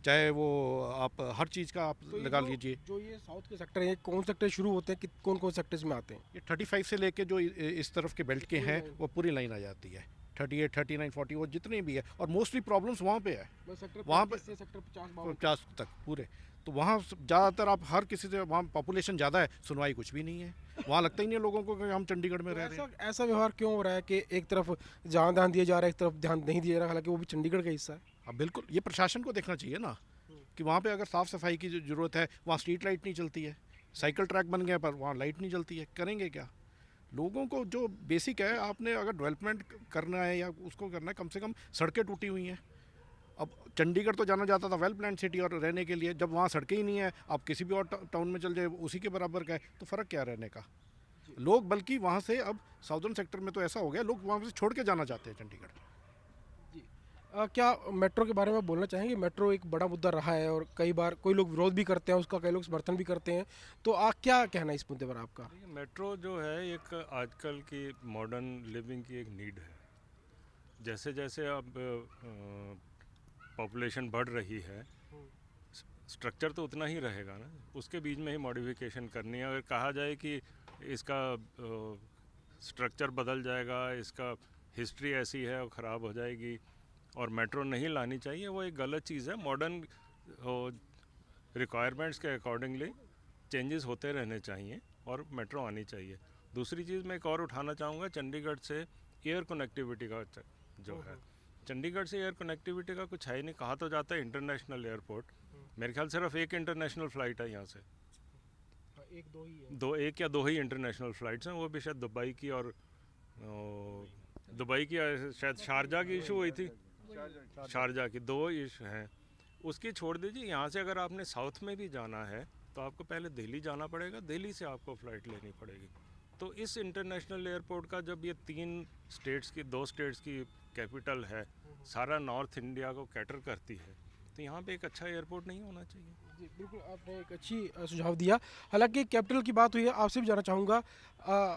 चाहे वो आप हर चीज़ का आप तो लगा लीजिए। जो ये साउथ के सेक्टर हैं, कौन सेक्टर शुरू होते हैं, कौन कौन सेक्टर्स में आते हैं? ये 35 से लेके जो इस तरफ के बेल्ट के हैं, वो पूरी लाइन आ जाती है। 38, 39, 40, वो जितने भी है, और मोस्टली प्रॉब्लम्स वहाँ पे है, वहाँ पे सेक्टर 50 तक पूरे। तो वहाँ ज़्यादातर आप हर किसी से, वहाँ पॉपुलेशन ज़्यादा है, सुनवाई कुछ भी नहीं है। वहाँ लगता ही नहीं है लोगों को कि हम चंडीगढ़ में रह रहे हैं। ऐसा व्यवहार क्यों हो रहा है कि एक तरफ जहाँ ध्यान दिया जा रहा है, एक तरफ ध्यान नहीं दिया जा रहा, हालांकि वो भी चंडीगढ़ का हिस्सा है? अब बिल्कुल ये प्रशासन को देखना चाहिए ना, कि वहाँ पे अगर साफ़ सफाई की ज़रूरत है, वहाँ स्ट्रीट लाइट नहीं चलती है, साइकिल ट्रैक बन गया पर वहाँ लाइट नहीं चलती है, करेंगे क्या? लोगों को जो बेसिक है, आपने अगर डेवलपमेंट करना है या उसको करना है, कम से कम सड़कें टूटी हुई हैं, अब चंडीगढ़ तो जाना जाता था वेल प्लान सिटी और रहने के लिए, जब वहाँ सड़कें ही नहीं है, आप किसी भी और टाउन में चल जाए उसी के बराबर का है, तो फ़र्क क्या है रहने का। लोग बल्कि वहाँ से अब साउदर्न सेक्टर में तो ऐसा हो गया, लोग वहाँ से छोड़ के जाना चाहते हैं चंडीगढ़। क्या मेट्रो के बारे में बोलना चाहेंगे? मेट्रो एक बड़ा मुद्दा रहा है और कई बार कोई लोग विरोध भी करते हैं उसका, कई लोग समर्थन भी करते हैं, तो क्या कहना है इस मुद्दे पर आपका? देखिए, मेट्रो जो है एक आजकल की मॉडर्न लिविंग की एक नीड है। जैसे जैसे अब पॉपुलेशन बढ़ रही है, स्ट्रक्चर तो उतना ही रहेगा ना, उसके बीच में ही मॉडिफिकेशन करनी है। अगर कहा जाए कि इसका स्ट्रक्चर बदल जाएगा, इसका हिस्ट्री ऐसी है और ख़राब हो जाएगी और मेट्रो नहीं लानी चाहिए, वो एक गलत चीज़ है। मॉडर्न रिक्वायरमेंट्स के अकॉर्डिंगली चेंजेस होते रहने चाहिए और मेट्रो आनी चाहिए। दूसरी चीज़ मैं एक और उठाना चाहूँगा, चंडीगढ़ से एयर कनेक्टिविटी का जो है, चंडीगढ़ से एयर कनेक्टिविटी का कुछ है ही नहीं। कहा तो जाता है इंटरनेशनल एयरपोर्ट, मेरे ख्याल सिर्फ एक इंटरनेशनल फ़्लाइट है यहाँ से, एक या दो ही इंटरनेशनल फ़्लाइट्स हैं, वो भी शायद दुबई की और दुबई की शायद शारजा की इशू हुई थी, शारजा की 2 इशू हैं। उसकी छोड़ दीजिए, यहाँ से अगर आपने साउथ में भी जाना है तो आपको पहले दिल्ली जाना पड़ेगा, दिल्ली से आपको फ़्लाइट लेनी पड़ेगी। तो इस इंटरनेशनल एयरपोर्ट का जब ये 2 स्टेट्स की कैपिटल है, सारा नॉर्थ इंडिया को कैटर करती है, तो यहाँ पे एक अच्छा एयरपोर्ट नहीं होना चाहिए। जी बिल्कुल, आपने एक अच्छी सुझाव दिया। हालांकि कैपिटल की बात हुई है, आपसे भी जानना चाहूँगा,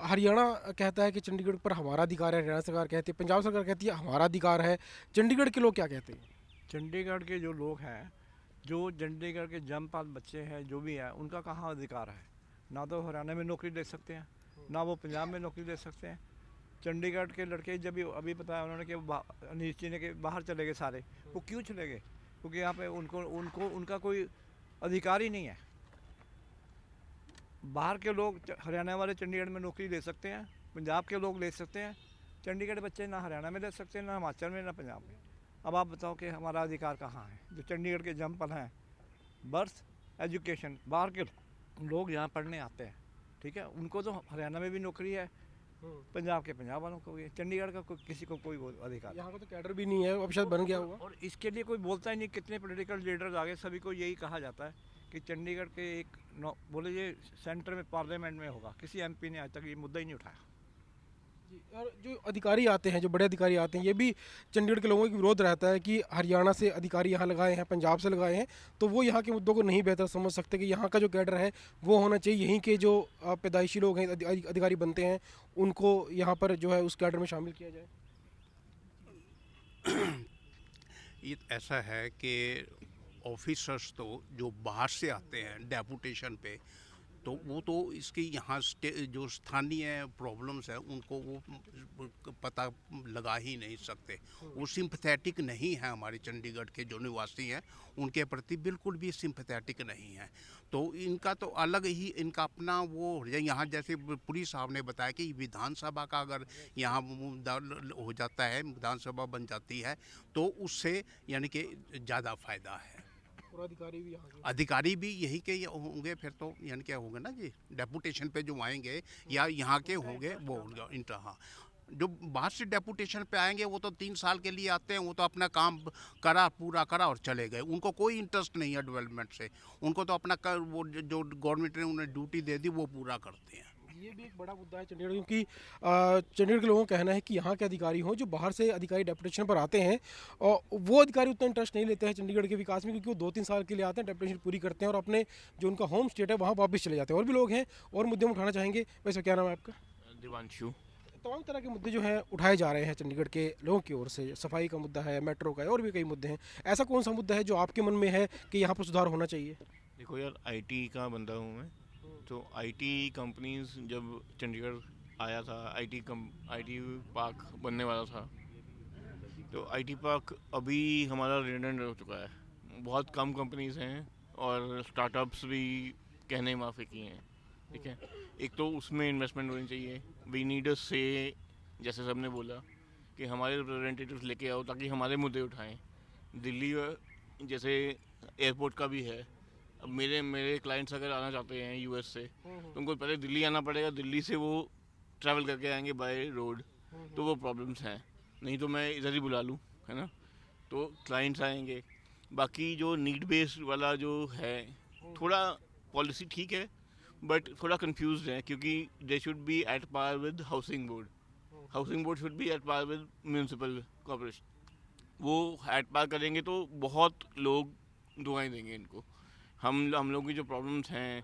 हरियाणा कहता है कि चंडीगढ़ पर हमारा अधिकार है, हरियाणा सरकार कहती है, पंजाब सरकार कहती है हमारा अधिकार है, चंडीगढ़ के लोग क्या कहते हैं? चंडीगढ़ के जो लोग हैं, जो चंडीगढ़ के जन्मपाल बच्चे हैं, जो भी है, उनका कहाँ अधिकार है? ना तो हरियाणा में नौकरी ले सकते हैं, ना वो पंजाब में नौकरी ले सकते हैं। चंडीगढ़ के लड़के जब अभी बताया उन्होंने कि अनिल जी ने कि बाहर चले गए सारे, वो क्यों चले गए? क्योंकि यहाँ पे उनको उनका कोई अधिकार ही नहीं है। बाहर के लोग हरियाणा वाले चंडीगढ़ में नौकरी ले सकते हैं, पंजाब के लोग ले सकते हैं, चंडीगढ़ बच्चे ना हरियाणा में ले सकते हैं, ना हिमाचल में, ना पंजाब में। अब आप बताओ कि हमारा अधिकार कहाँ है? जो चंडीगढ़ के जन्मपल हैं, बर्थ एजुकेशन, बाहर के लोग यहाँ पढ़ने आते हैं, ठीक है, उनको तो हरियाणा में भी नौकरी है, पंजाब के पंजाब वालों को भी है, चंडीगढ़ का किसी को कोई अधिकार यहाँ का तो कैडर भी नहीं है, अब शायद बन गया होगा। और इसके लिए कोई बोलता ही नहीं। कितने पॉलिटिकल लीडर्स आगे, सभी को यही कहा जाता है कि चंडीगढ़ के एक बोले ये सेंटर में पार्लियामेंट में होगा, किसी एमपी ने आज तक ये मुद्दा ही नहीं उठाया। जी, और जो अधिकारी आते हैं, जो बड़े अधिकारी आते हैं, ये भी चंडीगढ़ के लोगों का विरोध रहता है कि हरियाणा से अधिकारी यहाँ लगाए हैं, पंजाब से लगाए हैं, तो वो यहाँ के मुद्दों को नहीं बेहतर समझ सकते कि यहाँ का जो कैडर है वो होना चाहिए, यहीं के जो पैदाइशी लोग हैं, अधिकारी बनते हैं, उनको यहाँ पर जो है उस कैडर में शामिल किया जाए। ये ऐसा है कि ऑफिसर्स तो जो बाहर से आते हैं डेपुटेशन पे, तो वो तो इसकी यहाँ जो स्थानीय प्रॉब्लम्स है उनको वो पता लगा ही नहीं सकते। वो सिंपैथेटिक नहीं है, हमारे चंडीगढ़ के जो निवासी हैं उनके प्रति बिल्कुल भी सिंपैथेटिक नहीं है। तो इनका तो अलग ही इनका अपना वो यहाँ, जैसे पुरी साहब ने बताया कि विधानसभा का अगर यहाँ हो जाता है, विधानसभा बन जाती है, तो उससे यानी कि ज़्यादा फ़ायदा है। अधिकारी भी यही के होंगे, फिर तो यानी क्या होगा ना जी, डेपुटेशन पे जो आएंगे या यहाँ के होंगे वो होगा। हाँ, जो बाहर से डेपुटेशन पे आएंगे वो तो 3 साल के लिए आते हैं, वो तो अपना काम पूरा करा और चले गए, उनको कोई इंटरेस्ट नहीं है डेवलपमेंट से, उनको तो अपना वो जो गवर्नमेंट ने उन्हें ड्यूटी दे दी वो पूरा करते हैं। ये भी एक बड़ा मुद्दा है चंडीगढ़, क्योंकि चंडीगढ़ के लोगों का कहना है कि यहाँ के अधिकारी हों, जो बाहर से अधिकारी डेपुटेशन पर आते हैं, और वो अधिकारी उतना इंटरेस्ट नहीं लेते हैं चंडीगढ़ के विकास में, क्योंकि वो 2-3 साल के लिए आते हैं, डेपुटेशन पूरी करते हैं और अपने जो उनका होम स्टेट है वहाँ वापस चले जाते हैं। और भी लोग हैं और मुद्दे में उठाना चाहेंगे। वैसे क्या नाम है आपका? दिवांशु। तमाम तरह के मुद्दे जो हैं उठाए जा रहे हैं चंडीगढ़ के लोगों की ओर से, सफाई का मुद्दा है, मेट्रो का है, और भी कई मुद्दे हैं। ऐसा कौन सा मुद्दा है जो आपके मन में है कि यहाँ पर सुधार होना चाहिए? देखो यार, आईटी का बंदा हूँ मैं, तो आईटी कंपनीज जब चंडीगढ़ आया था, आईटी पार्क बनने वाला था, तो आईटी पार्क अभी हमारा रिडेंडेंट हो चुका है। बहुत कम कंपनीज हैं और स्टार्टअप्स भी कहने माफ़ी की हैं, ठीक है। एक तो उसमें इन्वेस्टमेंट होनी चाहिए, वी नीड से, जैसे सबने बोला कि हमारे रिप्रेजेंटेटिव्स लेके आओ ताकि हमारे मुद्दे उठाएं। दिल्ली जैसे एयरपोर्ट का भी है, अब मेरे क्लाइंट्स अगर आना चाहते हैं यूएस से, तो उनको पहले दिल्ली आना पड़ेगा, दिल्ली से वो ट्रैवल करके आएंगे बाय रोड, तो वो प्रॉब्लम्स हैं। नहीं तो मैं इधर ही बुला लूँ, है ना। तो क्लाइंट्स आएंगे। बाकी जो नीड बेस्ड वाला जो है थोड़ा पॉलिसी ठीक है बट थोड़ा कंफ्यूज है, क्योंकि they should be at par with housing board. Housing board should be at par with municipal corporation. वो एट पार करेंगे तो बहुत लोग दुआएं देंगे इनको। हम लोगों की जो प्रॉब्लम्स हैं,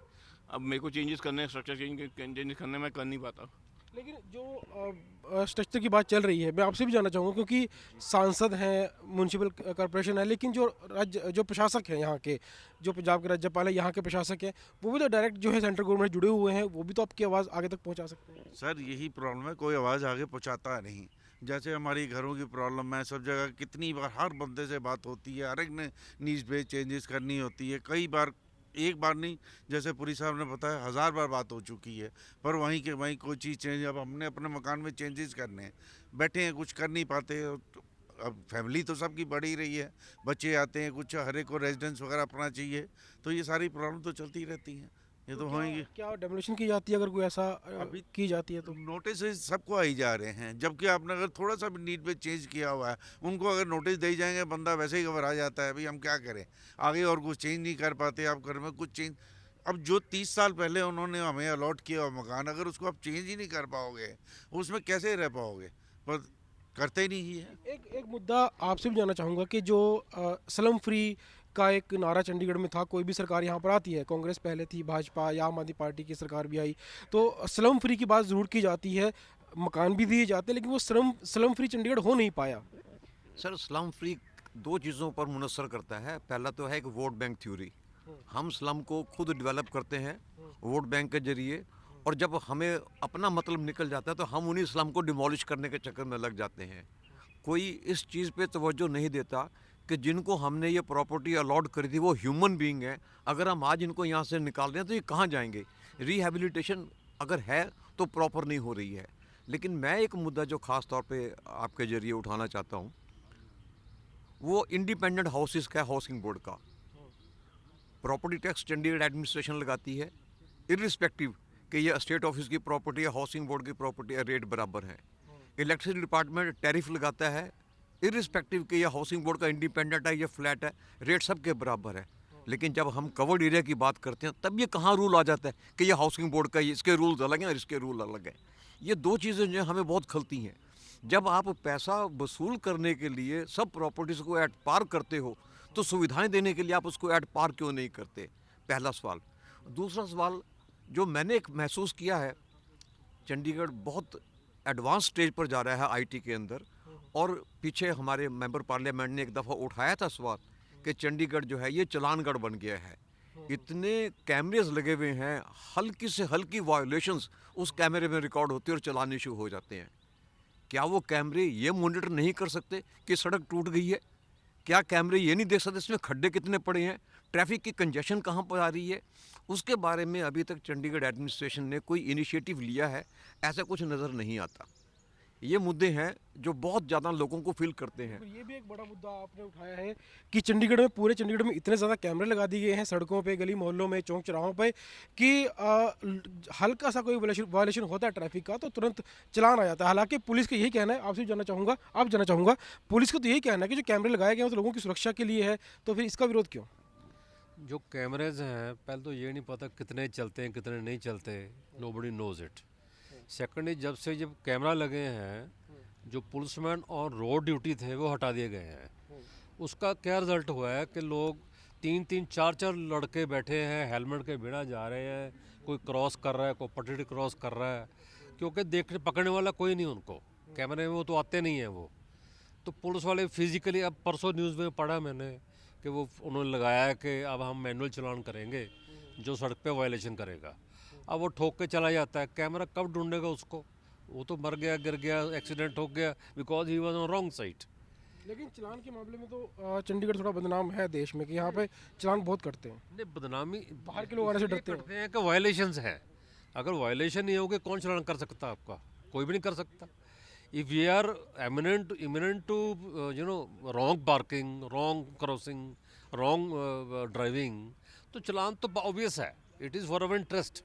अब मेरे को चेंजेस करने हैं, स्ट्रक्चर चेंजेस करने मैं कर नहीं पाता। लेकिन जो स्ट्रक्चर की बात चल रही है, मैं आपसे भी जानना चाहूँगा, क्योंकि सांसद हैं, म्यूनसिपल कॉर्पोरेशन है, लेकिन जो प्रशासक हैं यहाँ के, जो पंजाब के राज्यपाल है, यहाँ के प्रशासक हैं, वो भी तो डायरेक्ट जो है सेंट्रल गवर्नमेंट जुड़े हुए हैं, वो भी तो आपकी आवाज़ आगे तक पहुँचा सकते हैं। सर यही प्रॉब्लम है, कोई आवाज़ आगे पहुंचाता नहीं। जैसे हमारी घरों की प्रॉब्लम है, सब जगह कितनी बार हर बंदे से बात होती है, हर एक ने नीड्स बेस्ड चेंजेस करनी होती है, कई बार, एक बार नहीं, जैसे पुरी साहब ने बताया 1000 बार बात हो चुकी है, पर वहीं के वहीं कोई चीज़ चेंज। अब हमने अपने मकान में चेंजेस करने हैं, बैठे हैं, कुछ कर नहीं पाते। अब फैमिली तो सबकी बढ़ ही रही है, बच्चे आते हैं, कुछ हर एक को रेजिडेंस वगैरह अपना चाहिए, तो ये सारी प्रॉब्लम तो चलती रहती हैं, ये तो होंगी। क्या डेमोलिशन की जाती है अगर कोई ऐसा अभी की जाती है तो? नोटिस सबको आई जा रहे हैं, जबकि आपने अगर थोड़ा सा भी नीड पे चेंज किया हुआ है, उनको अगर नोटिस दे जाएंगे, बंदा वैसे ही घबरा जाता है, भाई हम क्या करें आगे, और कुछ चेंज नहीं कर पाते आप घर में कुछ चेंज। अब जो 30 साल पहले उन्होंने हमें अलॉट किया हुआ मकान, अगर उसको आप चेंज ही नहीं कर पाओगे, उसमें कैसे रह पाओगे? पर करते ही नहीं है। एक मुद्दा आपसे भी जानना चाहूँगा कि जो स्लम फ्री का एक नारा चंडीगढ़ में था, कोई भी सरकार यहाँ पर आती है, कांग्रेस पहले थी, भाजपा या आम आदमी पार्टी की सरकार भी आई, तो स्लम फ्री की बात ज़रूर की जाती है, मकान भी दिए जाते हैं, लेकिन वो स्लम फ्री चंडीगढ़ हो नहीं पाया। सर स्लम फ्री दो चीज़ों पर मुनसर करता है। पहला तो है एक वोट बैंक थ्योरी। हम स्लम को खुद डेवलप करते हैं वोट बैंक के जरिए, और जब हमें अपना मतलब निकल जाता है तो हम उन्हीं स्लम को डिमोलिश करने के चक्कर में लग जाते हैं। कोई इस चीज़ पे तवज्जो नहीं देता कि जिनको हमने ये प्रॉपर्टी अलॉट करी थी वो ह्यूमन बीइंग है। अगर हम आज इनको यहाँ से निकाल रहे हैं तो ये कहाँ जाएंगे? रिहेबिलिटेशन अगर है तो प्रॉपर नहीं हो रही है। लेकिन मैं एक मुद्दा जो ख़ास तौर पे आपके ज़रिए उठाना चाहता हूँ, वो इंडिपेंडेंट हाउसेस का, हाउसिंग बोर्ड का। प्रॉपर्टी टैक्स चंडीगढ़ एडमिनिस्ट्रेशन लगाती है, इर्रिस्पेक्टिव कि ये स्टेट ऑफिस की प्रॉपर्टी या हाउसिंग बोर्ड की प्रॉपर्टी, रेट बराबर है। इलेक्ट्रिसिटी डिपार्टमेंट टैरिफ लगाता है, इर्रिस्पेक्टिव कि ये हाउसिंग बोर्ड का इंडिपेंडेंट है, ये फ्लैट है, रेट सबके बराबर है। लेकिन जब हम कवर्ड एरिया की बात करते हैं तब ये कहाँ रूल आ जाता है कि ये हाउसिंग बोर्ड का, इसके रूल्स अलग हैं और इसके रूल अलग हैं। ये दो चीज़ें जो हमें बहुत खलती हैं। जब आप पैसा वसूल करने के लिए सब प्रॉपर्टीज़ को एट पार करते हो तो सुविधाएं देने के लिए आप उसको एट पार क्यों नहीं करते? पहला सवाल। दूसरा सवाल जो मैंने एक महसूस किया है, चंडीगढ़ बहुत एडवांस स्टेज पर जा रहा है आईटी के अंदर, और पीछे हमारे मेंबर पार्लियामेंट ने एक दफ़ा उठाया था सवाल कि चंडीगढ़ जो है ये चलानगढ़ बन गया है। इतने कैमरेज लगे हुए हैं, हल्की से हल्की वायोलेशंस उस कैमरे में रिकॉर्ड होती है और चलाने शुरू हो जाते हैं। क्या वो कैमरे ये मॉनिटर नहीं कर सकते कि सड़क टूट गई है? क्या कैमरे ये नहीं देख सकते इसमें खड्डे कितने पड़े हैं, ट्रैफिक की कंजेशन कहाँ पर आ रही है? उसके बारे में अभी तक चंडीगढ़ एडमिनिस्ट्रेशन ने कोई इनिशिएटिव लिया है ऐसा कुछ नज़र नहीं आता। ये मुद्दे हैं जो बहुत ज़्यादा लोगों को फील करते हैं। ये भी एक बड़ा मुद्दा आपने उठाया है कि चंडीगढ़ में, पूरे चंडीगढ़ में इतने ज़्यादा कैमरे लगा दिए गए हैं सड़कों पे, गली मोहल्लों में, चौक चौराहों पे, कि हल्का सा कोई वायलेशन होता है ट्रैफिक का तो तुरंत चलान आ जाता है। हालांकि पुलिस का यही कहना है, आपसे जानना चाहूँगा, पुलिस का तो यही कहना है कि जो कैमरे लगाए गए हैं तो लोगों की सुरक्षा के लिए है, तो फिर इसका विरोध क्यों? जो कैमरेज हैं, पहले तो ये नहीं पता कितने चलते हैं कितने नहीं चलते, नोबडी नोज इट। सेकंडली जब से जब कैमरा लगे हैं, जो पुलिसमैन और रोड ड्यूटी थे वो हटा दिए गए हैं। उसका क्या रिजल्ट हुआ है कि लोग 3-3, 4-4 लड़के बैठे हैं, हेलमेट के बिना जा रहे हैं, कोई क्रॉस कर रहा है, कोई पटड़ी क्रॉस कर रहा है, क्योंकि देखने पकड़ने वाला कोई नहीं उनको, कैमरे में वो तो आते नहीं हैं वो। तो पुलिस वाले फिजिकली, अब परसों न्यूज़ में पढ़ा मैंने कि वो उन्होंने लगाया है कि अब हम मैनुअल चलान करेंगे जो सड़क पे वायलेशन करेगा। अब वो ठोक के चला जाता है, कैमरा कब ढूंढेगा उसको? वो तो मर गया, गिर गया, एक्सीडेंट हो गया, because he was on wrong side. लेकिन चलान के मामले में तो चंडीगढ़ थोड़ा बदनाम है देश में कि यहाँ पे चलान बहुत करते हैं। नहीं, बदनामी बाहर के लोग आने से डरते हैं कि वायलेशंस है। अगर वायलेशन नहीं होगे कौन चलान कर सकता आपका? कोई भी नहीं कर सकता। If we are eminent to wrong parking, wrong crossing, wrong driving, तो चलान तो ऑब्वियस है, it is for our interest.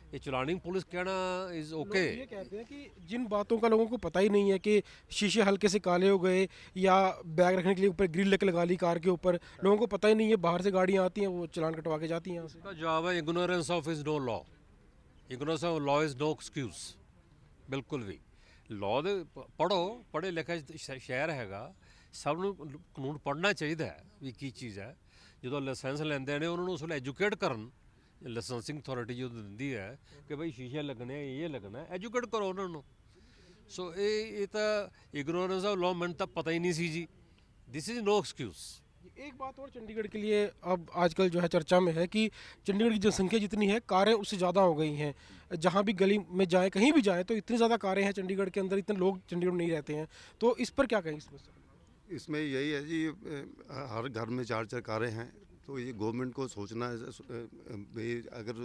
ये चलानिंग पुलिस कहना इज़ लोग ओके। ये कहते हैं कि जिन बातों का लोगों को पता ही नहीं है कि शीशे हल्के से काले हो गए या बैग रखने के लिए ऊपर ग्रिल लगा ली कार के ऊपर, लोगों को पता ही नहीं है, बाहर से गाड़ियाँ आती हैं वो चालान कटवा के जाती हैं यहाँ से। का जवाब है ignorance of is no law, ignorance of law is no excuse. बिल्कुल भी लॉ ਦੇ ਪੜ੍ਹੋ, ਪੜ੍ਹੇ ਲਿਖੇ ਸ਼ਹਿਰ ਹੈਗਾ, ਸਭ ਨੂੰ ਕਾਨੂੰਨ ਪੜ੍ਹਨਾ ਚਾਹੀਦਾ ਹੈ ਵੀ ਕੀ ਚੀਜ਼ ਹੈ। ਜਦੋਂ ਲਾਇਸੈਂਸ ਲੈਂਦੇ ਨੇ ਉਹਨਾਂ ਨੂੰ ਉਸ ਵੇਲੇ ਐਜੂਕੇਟ ਕਰਨ, ਲਾਇਸੈਂਸਿੰਗ ਅਥਾਰਟੀ ਜੋ ਦਿੰਦੀ ਹੈ ਕਿ ਭਾਈ ਸ਼ੀਸ਼ੇ ਲੱਗਣੇ ਆ, ਇਹ ਲੱਗਣਾ, ਐਜੂਕੇਟ ਕਰੋ ਉਹਨਾਂ ਨੂੰ। ਸੋ ਇਹ ਤਾਂ ਇਗਨੋਰੈਂਸ ਆਫ ਲॉ ਮੈਨੂੰ ਤਾਂ ਪਤਾ ਹੀ ਨਹੀਂ ਸੀ ਜੀ। ਦਿਸ इज़ नो एक्सक्यूज़। एक बात और चंडीगढ़ के लिए अब आजकल जो है चर्चा में है कि चंडीगढ़ की जनसंख्या जितनी है, कारें उससे ज़्यादा हो गई हैं। जहाँ भी गली में जाएं, कहीं भी जाएं, तो इतनी ज़्यादा कारें हैं चंडीगढ़ के अंदर, इतने लोग चंडीगढ़ में नहीं रहते हैं। तो इस पर क्या कहेंगे? इसमें यही है जी, हर घर में 4-4 कारें हैं, तो ये गवर्नमेंट को सोचना है भाई अगर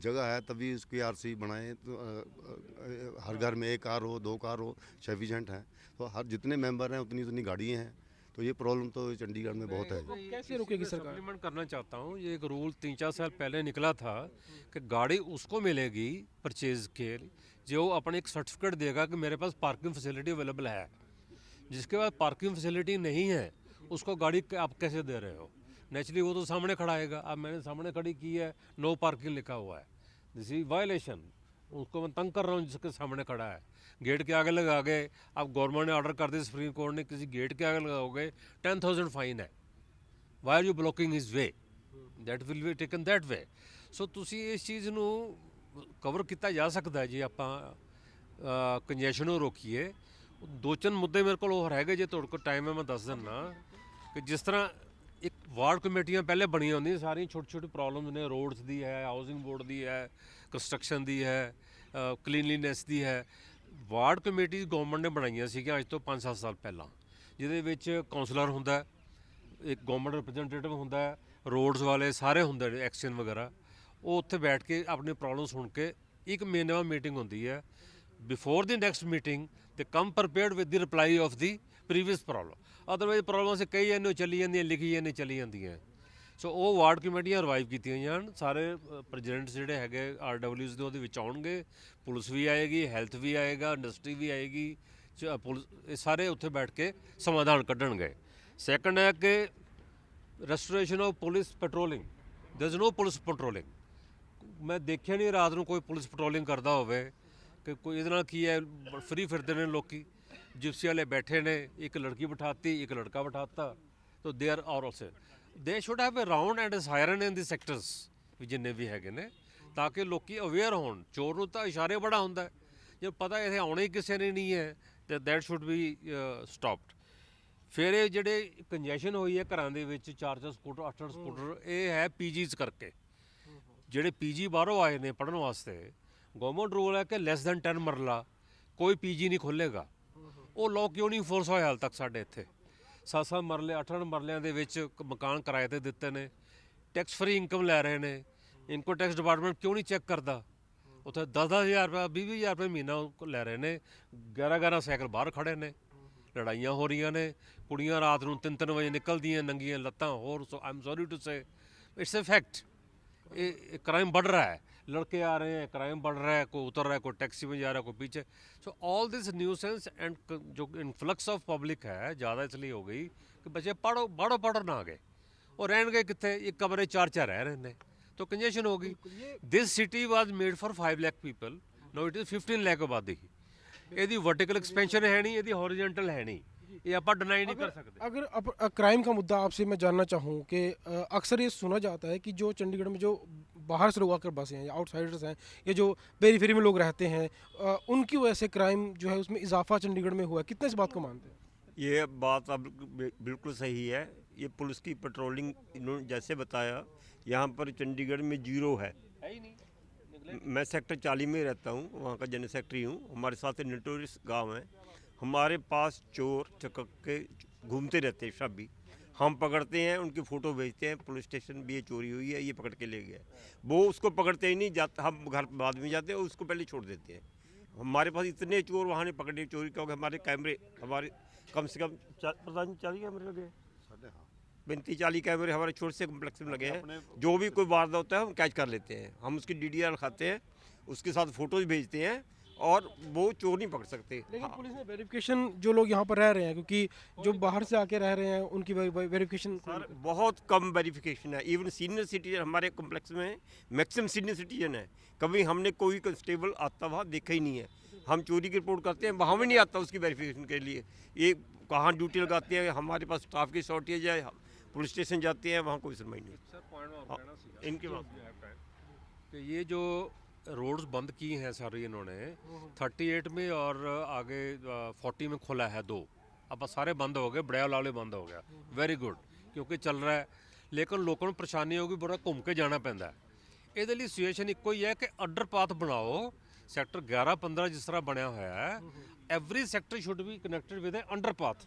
जगह है तभी उसकी आरसी बनाएं, तो हर घर में 1 कार हो, 2 कार हो, सफिशेंट है। तो हर जितने मेंबर हैं उतनी गाड़ियाँ हैं, तो ये प्रॉब्लम तो चंडीगढ़ में बहुत है। कैसे रोकेगी सरकार? सप्लीमेंट करना चाहता हूँ, ये एक रूल 3-4 साल पहले निकला था कि गाड़ी उसको मिलेगी परचेज के जो अपने एक सर्टिफिकेट देगा कि मेरे पास पार्किंग फैसिलिटी अवेलेबल है। जिसके पास पार्किंग फैसिलिटी नहीं है उसको गाड़ी आप कैसे दे रहे हो? नेचुरली वो तो सामने खड़ाएगा। अब मैंने सामने खड़ी की है, नो पार्किंग लिखा हुआ है, दिस इज वायलेशन। उसको मैं तंग कर रहा हूँ जिसके सामने खड़ा है। गेट के आगे लगा गए, अब गवर्नमेंट ने ऑर्डर कर दिया, सुप्रीम कोर्ट ने, किसी गेट के आगे लगाओगे 10,000 फाइन है। Why are you blocking his way? That will be taken that way. So ਤੁਸੀਂ ਇਸ ਚੀਜ਼ ਨੂੰ ਕਵਰ ਕੀਤਾ ਜਾ ਸਕਦਾ ਹੈ ਜੀ, ਆਪਾਂ ਕੰਜੈਸ਼ਨ ਨੂੰ ਰੋਕੀਏ। 2-3 ਮੁੱਦੇ ਮੇਰੇ ਕੋਲ ਹੋਰ ਹੈਗੇ, ਜੇ ਤੁਹਾਡੇ ਕੋਲ ਟਾਈਮ ਹੈ ਮੈਂ ਦੱਸ ਦਿੰਦਾ ਕਿ ਜਿਸ ਤਰ੍ਹਾਂ ਇੱਕ ਵਾਰਡ ਕਮੇਟੀਆਂ ਪਹਿਲੇ ਬਣੀਆਂ ਹੁੰਦੀਆਂ, ਸਾਰੀਆਂ ਛੋਟੀ ਛੋਟੀ ਪ੍ਰੋਬਲਮਸ ਨੇ, ਰੋਡਸ ਦੀ ਹੈ, ਹਾਊਸਿੰਗ ਬੋਰਡ ਦੀ ਹੈ, ਕੰਸਟਰਕਸ਼ਨ ਦੀ ਹੈ, ਕਲੀਨਲੀਨੈਸ ਦੀ ਹੈ। ਵਾਰਡ ਕਮੇਟੀਜ਼ ਗਵਰਨਮੈਂਟ ਨੇ ਬਣਾਈਆਂ ਸੀਗੀਆਂ ਅੱਜ ਤੋਂ 5-7 ਸਾਲ ਪਹਿਲਾਂ, ਜਿਹਦੇ ਵਿੱਚ ਕਾਉਂਸਲਰ ਹੁੰਦਾ, ਇੱਕ ਗਵਰਨਮੈਂਟ ਰਿਪਰੈਜ਼ੈਂਟੇਟਿਵ ਹੁੰਦਾ, ਰੋਡਸ ਵਾਲੇ ਸਾਰੇ ਹੁੰਦੇ ਨੇ, ਐਕਸ਼ਨ ਵਗੈਰਾ। ਉਹ ਉੱਥੇ ਬੈਠ ਕੇ ਆਪਣੀ ਪ੍ਰੋਬਲਮ ਸੁਣ ਕੇ, ਇੱਕ ਮਹੀਨੇ ਬਾਅਦ ਮੀਟਿੰਗ ਹੁੰਦੀ ਹੈ। ਬਿਫੋਰ ਦੀ ਨੈਕਸਟ ਮੀਟਿੰਗ ਤੇ come prepared with the reply of the previous problem. Otherwise problem ਸੇ ਕਈ ਇਹਨੂੰ ਚੱਲੀ ਜਾਂਦੀਆਂ, ਲਿਖੀ ਜਾਂਦੀਆਂ, ਚੱਲੀ ਜਾਂਦੀਆਂ। ਸੋ ਉਹ ਵਾਰਡ ਕਮੇਟੀਆਂ ਰਿਵਾਈਵ ਕੀਤੀਆਂ ਜਾਣ। ਸਾਰੇ ਪ੍ਰੈਜ਼ੀਡੈਂਟ ਜਿਹੜੇ ਹੈਗੇ RWs ਦੇ ਉਹਦੇ ਵਿੱਚ ਆਉਣਗੇ, ਪੁਲਿਸ ਵੀ ਆਏਗੀ, ਹੈਲਥ ਵੀ ਆਏਗਾ, ਇੰਡਸਟਰੀ ਵੀ ਆਏਗੀ, ਪੁਲਿਸ, ਇਹ ਸਾਰੇ ਉੱਥੇ ਬੈਠ ਕੇ ਸਮਾਧਾਨ ਕੱਢਣਗੇ। ਸੈਕੰਡ ਹੈ ਕਿ restoration of police patrolling, there is no police patrolling. ਮੈਂ ਦੇਖਿਆ ਨਹੀਂ ਰਾਤ ਨੂੰ ਕੋਈ ਪੁਲਿਸ ਪੈਟਰੋਲਿੰਗ ਕਰਦਾ ਹੋਵੇ ਕਿ ਕੋਈ। ਇਹਦੇ ਨਾਲ ਕੀ ਹੈ, ਫਰੀ ਫਿਰਦੇ ਨੇ ਲੋਕੀ, ਜਿਪਸੀ ਵਾਲੇ ਬੈਠੇ ਨੇ, ਇੱਕ ਲੜਕੀ ਬਿਠਾਤੀ, ਇੱਕ ਲੜਕਾ ਬਿਠਾਤਾ। तो they are also, they should have a round and siren in the sectors भी जिन्ने भी हैगे ने, ताकि लोग अवेयर होण। चोर नूं तां इशारे बड़ा हुंदा है, जे पता इत्थे आउणे ही किसी ने नहीं है तो दैट शुड बी स्टॉप्ड। फिर ये जिहड़े कंजैशन होई है घरां दे विच 4-4 स्कूटर 8-8 स्कूटर, ये है पीजीज करके। जिहड़े पीजी बाहरों आए ने पढ़न वास्ते, गवर्नमेंट रूल है कि लैस दैन 10 मरला कोई पीजी नहीं खोलेगा। वो लॉ क्यों नहीं फोर्स होया हाल तक साडे इत्थे? 7-7 मरले 8-8 मरलियां दे विच मकान किराए ते दित्ते ने, टैक्स फ्री इनकम लै रहे ने। इनकम टैक्स डिपार्टमेंट क्यों नहीं चैक करता? उत्थे 10-10 हज़ार रुपया 20-20 हज़ार रुपये महीना लै रहे ने, 11-11 साइकिल बाहर खड़े ने, लड़ाइयाँ हो रही ने, कुड़ियाँ रात नूं 3-3 बजे निकलदियां नंगियां लत्तां। होर सो आई एम सॉरी टू से इट्स ए फैक्ट, ये क्राइम बढ़ रहा है, लड़के आ रहे हैं, क्राइम बढ़ रहा है, कोई उतर रहा है, कोई टैक्सी में जा रहा है, कोई पीछे। So all this nuisance and जो इनफ्लक्स ऑफ पब्लिक है ज़्यादा इसलिए हो गई कि बच्चे पढ़ो ना गए, और रहन गए कितने, एक कमरे 4-4 रह रहे हैं, तो कंजेशन हो गई। This city was made for 5 lakh people, now it is 15 lakh आबादी। ਇਹਦੀ वर्टिकल एक्सपेंशन है नहीं, ਇਹਦੀ हॉरिजॉन्टल है नहीं, ये आप डिनाई नहीं कर सकते। अगर अब क्राइम का मुद्दा आपसे मैं जानना चाहूँ कि अक्सर ये सुना जाता है कि जो चंडीगढ़ में जो बाहर से लोग आकर बसे हैं या आउटसाइडर्स हैं, ये जो पेरीफेरी में लोग रहते हैं, उनकी वजह से क्राइम जो है उसमें इजाफा चंडीगढ़ में हुआ है। कितने इस बात को मानते हैं? ये बात अब बिल्कुल सही है। ये पुलिस की पेट्रोलिंग इन्होंने जैसे बताया, यहाँ पर चंडीगढ़ में 0 है ही नहीं। मैं सेक्टर 40 में रहता हूँ, वहाँ का जनरल सेक्रेटरी हूँ। हमारे साथ नोटोरियस गांव है, हमारे पास चोर चक्के घूमते रहते हैं शब्बी। हम पकड़ते हैं, उनकी फ़ोटो भेजते हैं पुलिस स्टेशन भी, ये चोरी हुई है, ये पकड़ के ले गया। वो उसको पकड़ते ही नहीं, जाते हम घर बाद में जाते हैं, उसको पहले छोड़ देते हैं। हमारे पास इतने चोर वहाँ नहीं पकड़े चोरी, क्योंकि हमारे कैमरे, हमारे कम से कम 40 कैमरे लगे, 35-40 कैमरे हमारे छोटे से कम्प्लेक्स में लगे हैं। जो भी कोई वारदात होता है हम कैच कर लेते हैं, हम उसकी DDR खाते हैं, उसके साथ फ़ोटोज़ भेजते हैं और वो चोर नहीं पकड़ सकते। लेकिन पुलिस ने वेरिफिकेशन, जो लोग यहाँ पर रह रहे हैं, क्योंकि जो बाहर से आके रह रहे हैं उनकी वेरिफिकेशन सर बहुत कम वेरिफिकेशन है। इवन सीनियर सिटीजन हमारे कॉम्प्लेक्स में मैक्सिमम सीनियर सिटीजन है। कभी हमने कोई कांस्टेबल आता हुआ देखा ही नहीं है। हम चोरी की रिपोर्ट करते हैं, वहाँ भी नहीं आता उसकी वेरिफिकेशन के लिए। ये कहाँ ड्यूटी लगाते हैं, हमारे पास स्टाफ की शॉर्टेज है, पुलिस स्टेशन जाते हैं, वहाँ कोई सुनवाई नहीं। सर इनके पास कि ये जो रोड्स बंद की हैं सारी इन्होंने 38 में और आगे 40 में खोला है 2, अब सारे बंद हो गए, बड़े वाले बंद हो गया। वेरी गुड, क्योंकि चल रहा है। लेकिन लोगों ਨੂੰ ਪਰੇਸ਼ਾਨੀ ਹੋਗੀ, ਬੜਾ ਘੁੰਮ ਕੇ ਜਾਣਾ ਪੈਂਦਾ ਹੈ। ਇਹਦੇ ਲਈ ਸਿਚੁਏਸ਼ਨ ਇੱਕੋ ਹੀ ਹੈ ਕਿ ਅੰਡਰਪਾਥ ਬਣਾਓ। ਸੈਕਟਰ 11 15 ਜਿਸ ਤਰ੍ਹਾਂ ਬਣਿਆ ਹੋਇਆ ਹੈ, every sector should be connected with a underpath.